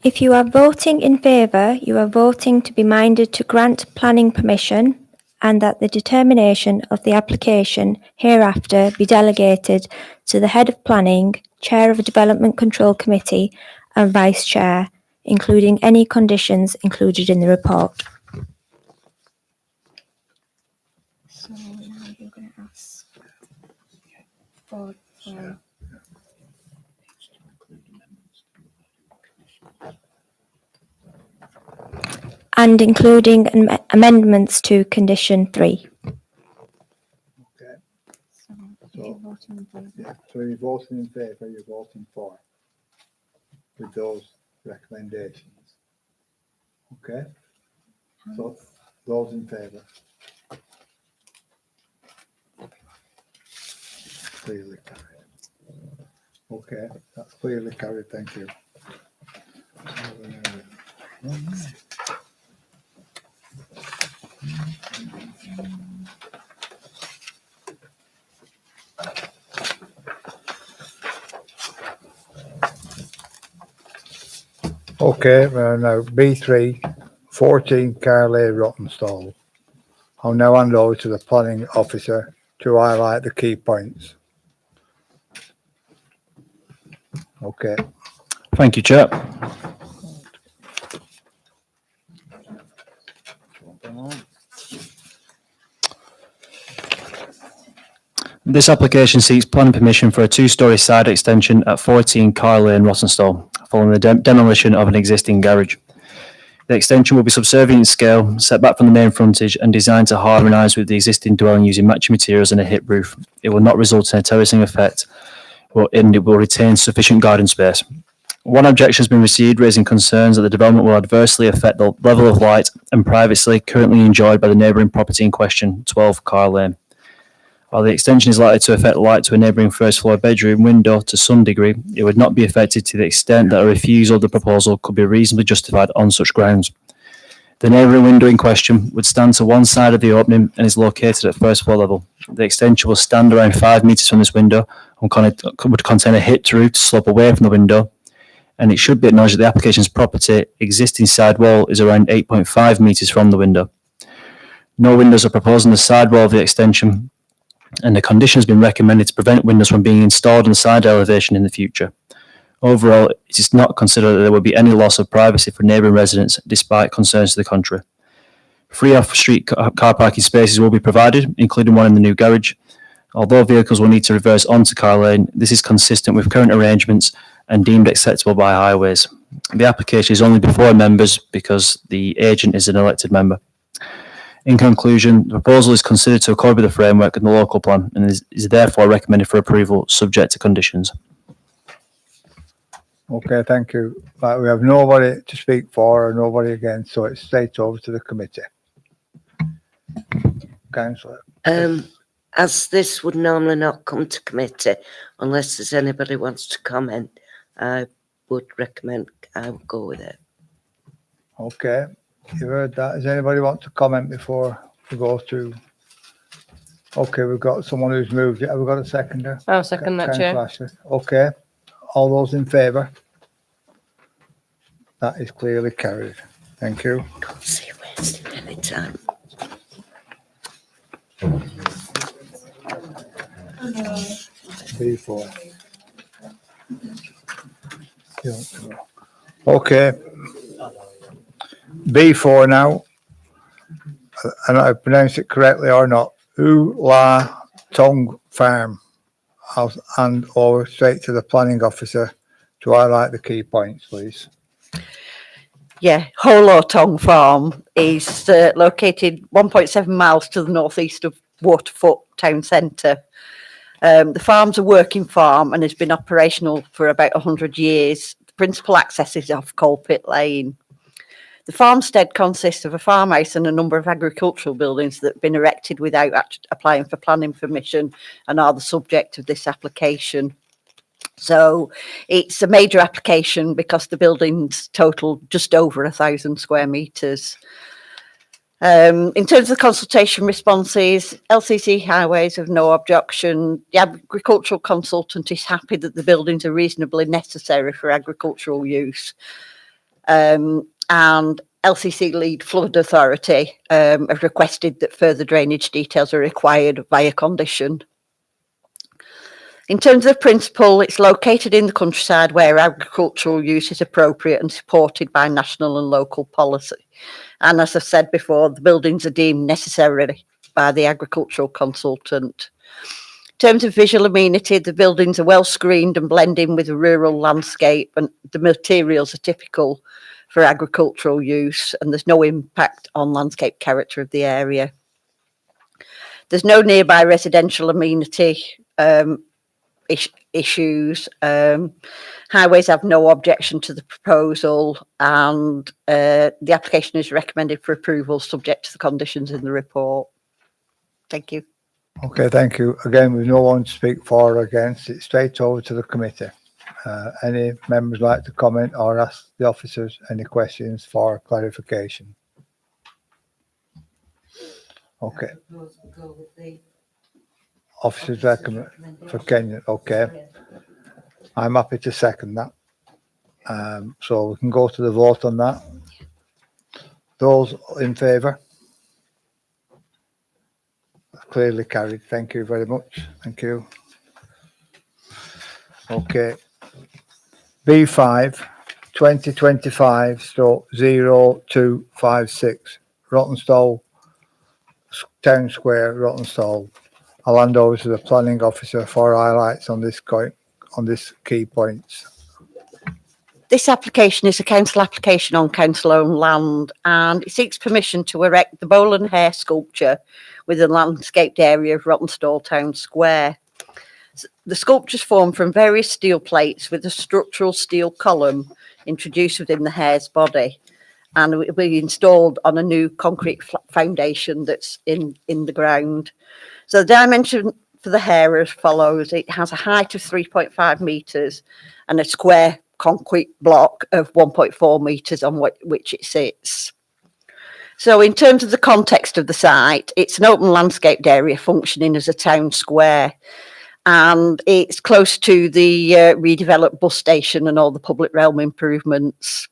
[SPEAKER 7] If you are voting in favour, you are voting to be minded to grant planning permission and that the determination of the application hereafter be delegated to the Head of Planning, Chair of a Development Control Committee and Vice Chair, including any conditions included in the report. So now you're going to ask for and including amendments to condition 3.
[SPEAKER 1] Okay. So you're voting in favour, you're voting for with those recommendations. Okay. So those in favour. Clearly carried. Okay, that's clearly carried, thank you. Okay, well now B3, 14 Carley Rottenstall. I'll now hand over to the planning officer to highlight the key points. Okay.
[SPEAKER 15] Thank you, Chair. This application seeks planning permission for a two-storey side extension at 14 Carr Lane, Rottenstall, following the demolition of an existing garage. The extension will be subservient in scale, set back from the main frontage, and designed to harmonise with the existing dwelling using matching materials and a hip roof. It will not result in a terracing effect, and it will retain sufficient garden space. One objection has been received, raising concerns that the development will adversely affect the level of light and privacy currently enjoyed by the neighbouring property in question, 12 Carr Lane. While the extension is likely to affect light to a neighbouring first floor bedroom window to some degree, it would not be affected to the extent that a refusal of the proposal could be reasonably justified on such grounds. The neighbouring window in question would stand to one side of the opening and is located at first floor level. The extension will stand around 5 metres from this window and would contain a hip roof to slope away from the window, and it should be acknowledged that the application's property existing side wall is around 8.5 metres from the window. No windows are proposed on the side wall of the extension, and the condition has been recommended to prevent windows from being installed on the side elevation in the future. Overall, it is not considered that there will be any loss of privacy for neighbouring residents, despite concerns to the contrary. Free off-street car parking spaces will be provided, including one in the new garage. Although vehicles will need to reverse onto Carr Lane, this is consistent with current arrangements and deemed acceptable by highways. The application is only before members because the agent is an elected member. In conclusion, the proposal is considered to accord with the framework and the local plan and is therefore recommended for approval subject to conditions.
[SPEAKER 1] Okay, thank you. Right, we have nobody to speak for or nobody against, so it's straight over to the committee. Councillor.
[SPEAKER 4] As this would normally not come to committee, unless there's anybody wants to comment, I would recommend I would go with it.
[SPEAKER 1] Okay, you heard that. Does anybody want to comment before we go through? Okay, we've got someone who's moved it. Have we got a seconder?
[SPEAKER 12] I'll second that, Chair.
[SPEAKER 1] Councillor Ashley. Okay, all those in favour? That is clearly carried. Thank you.
[SPEAKER 4] Don't see wasting any time.
[SPEAKER 1] B4. Okay. B4 now, and I pronounced it correctly or not, U La Tong Farm. I'll hand over straight to the planning officer to highlight the key points, please.
[SPEAKER 18] Yeah, Holo Tong Farm is located 1.7 miles to the northeast of Waterfoot town centre. The farm's a working farm and has been operational for about 100 years. The principal access is off Coalpit Lane. The farmstead consists of a farmhouse and a number of agricultural buildings that have been erected without applying for planning permission and are the subject of this application. So it's a major application because the buildings total just over 1,000 square metres. In terms of consultation responses, LCC Highways have no objection. The agricultural consultant is happy that the buildings are reasonably necessary for agricultural use. And LCC Lead Flood Authority have requested that further drainage details are required via condition. In terms of principle, it's located in the countryside where agricultural use is appropriate and supported by national and local policy. And as I said before, the buildings are deemed necessary by the agricultural consultant. In terms of visual amenity, the buildings are well screened and blend in with the rural landscape, and the materials are typical for agricultural use, and there's no impact on landscape character of the area. There's no nearby residential amenity issues. Highways have no objection to the proposal, and the application is recommended for approval subject to the conditions in the report. Thank you.
[SPEAKER 1] Okay, thank you. Again, with no one to speak for or against, it's straight over to the committee. Any members like to comment or ask the officers any questions for clarification? Okay. Officers recommend for Kenya. Okay. I'm happy to second that. So we can go to the vote on that. Those in favour? Clearly carried. Thank you very much. Thank you. Okay. B5, 2025/0256, Rottenstall Town Square, Rottenstall. I'll hand over to the planning officer for highlights on this key points.
[SPEAKER 18] This application is a council application on council-owned land, and it seeks permission to erect the Bowl and Hare sculpture within the landscaped area of Rottenstall Town Square. The sculpture is formed from various steel plates with a structural steel column introduced within the hare's body, and it will be installed on a new concrete foundation that's in the ground. So the dimension for the hare are as follows. It has a height of 3.5 metres and a square concrete block of 1.4 metres on which it sits. So in terms of the context of the site, it's an open landscaped area functioning as a town square, and it's close to the redeveloped bus station and all the public realm improvements.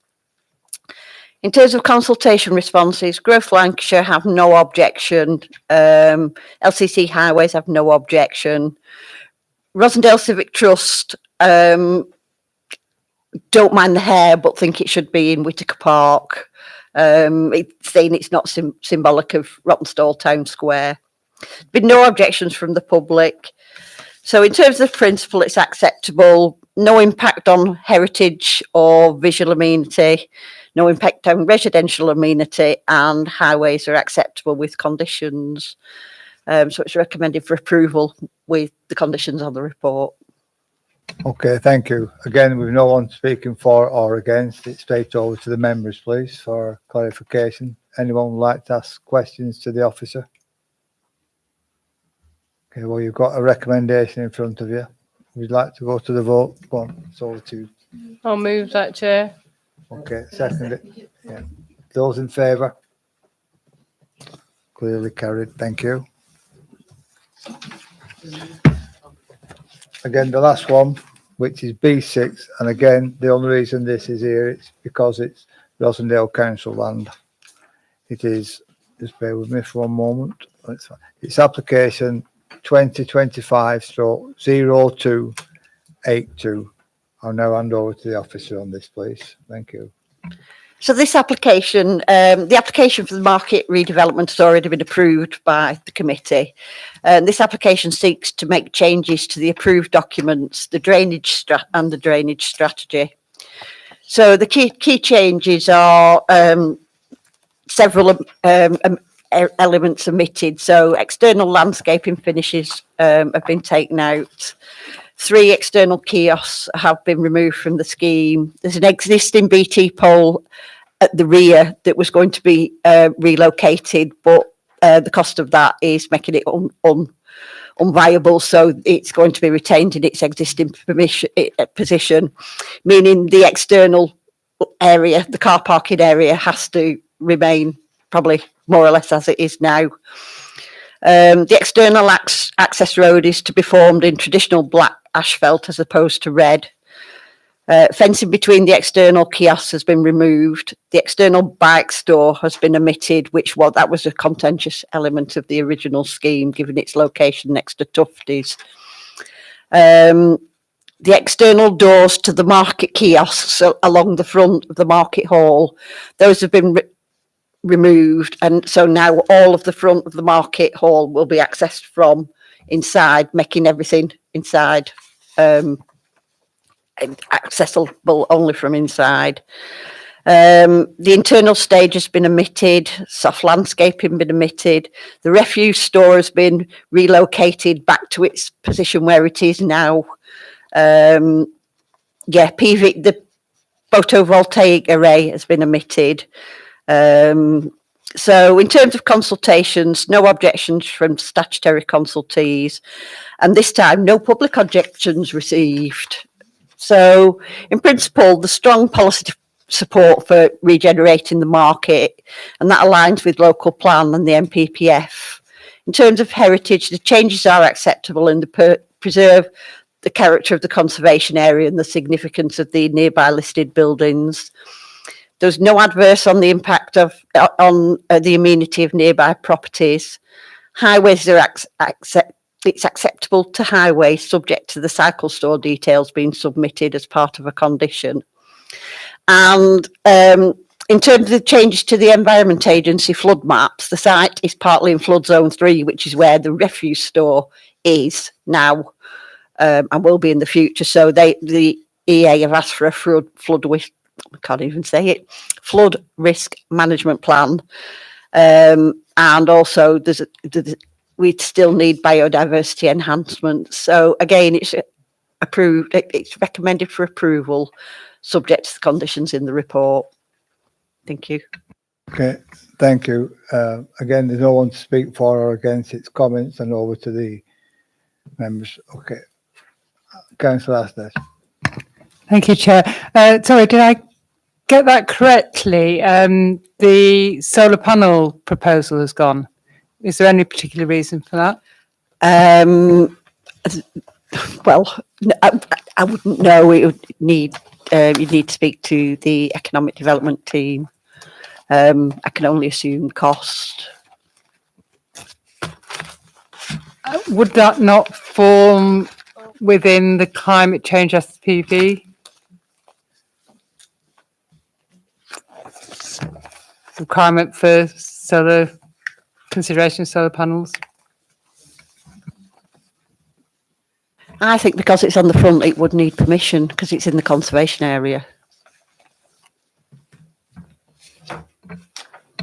[SPEAKER 18] In terms of consultation responses, Growth Lancashire have no objection. LCC Highways have no objection. Rosendale Civic Trust don't mind the hare, but think it should be in Whitaker Park. It's saying it's not symbolic of Rottenstall Town Square. Been no objections from the public. So in terms of principle, it's acceptable. No impact on heritage or visual amenity. No impact on residential amenity, and highways are acceptable with conditions. So it's recommended for approval with the conditions on the report.
[SPEAKER 1] Okay, thank you. Again, with no one speaking for or against, it's straight over to the members, please, for clarification. Anyone would like to ask questions to the officer? Okay, well, you've got a recommendation in front of you. Would you like to go to the vote? Go on, it's over to you.
[SPEAKER 2] I'll move that, Chair.
[SPEAKER 1] Okay, second it. Yeah. Those in favour? Clearly carried. Thank you. Again, the last one, which is B6, and again, the only reason this is here, it's because it's Rosendale Council land. It is, just bear with me for one moment. It's application 2025/0282. I'll now hand over to the officer on this, please. Thank you.
[SPEAKER 18] So this application, the application for the market redevelopment has already been approved by the committee. This application seeks to make changes to the approved documents, the drainage strategy. So the key changes are several elements omitted. So external landscaping finishes have been taken out. 3 external kiosks have been removed from the scheme. There's an existing BT pole at the rear that was going to be relocated, but the cost of that is making it unviable. So it's going to be retained in its existing position, meaning the external area, the car parking area, has to remain probably more or less as it is now. The external access road is to be formed in traditional black asphalt as opposed to red. Fencing between the external kiosks has been removed. The external bike store has been omitted, that was a contentious element of the original scheme, given its location next to Tufty's. The external doors to the market kiosks along the front of the market hall, those have been removed, and so now all of the front of the market hall will be accessed from inside, making everything inside accessible only from inside. The internal stage has been omitted, soft landscaping been omitted, the refuse store has been relocated back to its position where it is now. The photovoltaic array has been omitted. So in terms of consultations, no objections from statutory consultees, and this time no public objections received. So in principle, the strong policy support for regenerating the market, and that aligns with local plan and the NPPF. In terms of heritage, the changes are acceptable and preserve the character of the conservation area and the significance of the nearby listed buildings. There's no adverse on the impact of on the amenity of nearby properties. Highways are it's acceptable to highways subject to the cycle store details being submitted as part of a condition. And in terms of the changes to the Environment Agency flood maps, the site is partly in flood zone 3, which is where the refuse store is now and will be in the future. So the EA have asked for a flood risk management plan. And also we still need biodiversity enhancement. So again, it's approved, it's recommended for approval, subject to the conditions in the report. Thank you.
[SPEAKER 1] Okay, thank you. Again, there's no one to speak for or against its comments, and over to the members. Okay. Councillor Aston.
[SPEAKER 2] Thank you, Chair. Sorry, did I get that correctly? The solar panel proposal has gone. Is there any particular reason for that?
[SPEAKER 18] Well, I wouldn't know. It would need you'd need to speak to the economic development team. I can only assume cost.
[SPEAKER 2] Would that not form within the climate change SPV? Requirement for solar consideration of solar panels?
[SPEAKER 18] I think because it's on the front, it would need permission because it's in the conservation area.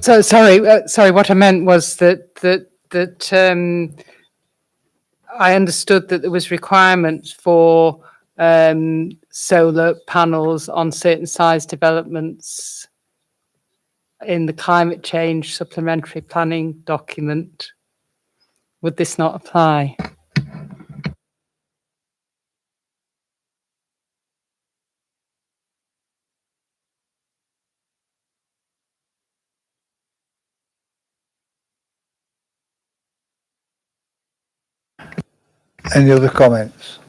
[SPEAKER 2] So sorry. What I meant was that I understood that there was requirements for solar panels on certain size developments in the climate change supplementary planning document. Would this not apply?
[SPEAKER 1] Any other comments?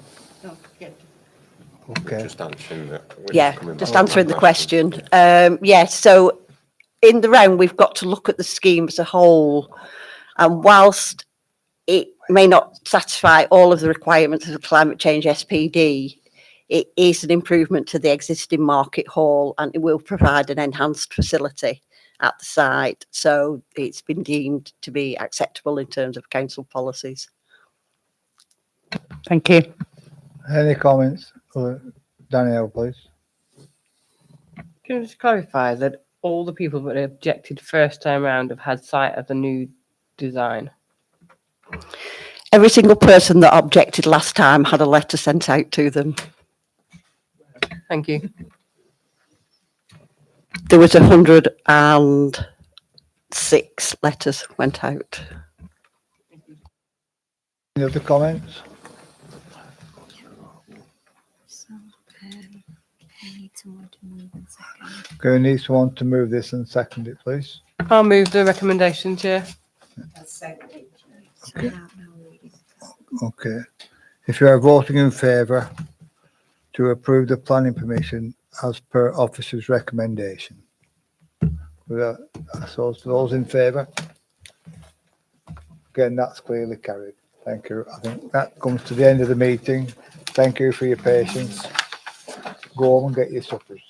[SPEAKER 1] Okay.
[SPEAKER 6] Just answering that.
[SPEAKER 18] Yeah, just answering the question. Yes, so in the round, we've got to look at the scheme as a whole. And whilst it may not satisfy all of the requirements of the climate change SPD, it is an improvement to the existing market hall and it will provide an enhanced facility at the site. So it's been deemed to be acceptable in terms of council policies.
[SPEAKER 2] Thank you.
[SPEAKER 1] Any comments? Danielle, please.
[SPEAKER 12] Can I just clarify that all the people that objected first time round have had sight of the new design?
[SPEAKER 18] Every single person that objected last time had a letter sent out to them.
[SPEAKER 12] Thank you.
[SPEAKER 18] There was 106 letters went out.
[SPEAKER 1] Any other comments? Okay, we need someone to move this and second it, please.
[SPEAKER 12] I'll move the recommendation, Chair.
[SPEAKER 1] Okay. Okay. If you are voting in favour to approve the planning permission as per officer's recommendation. So those in favour? Again, that's clearly carried. Thank you. I think that comes to the end of the meeting. Thank you for your patience. Go home and get your suppers.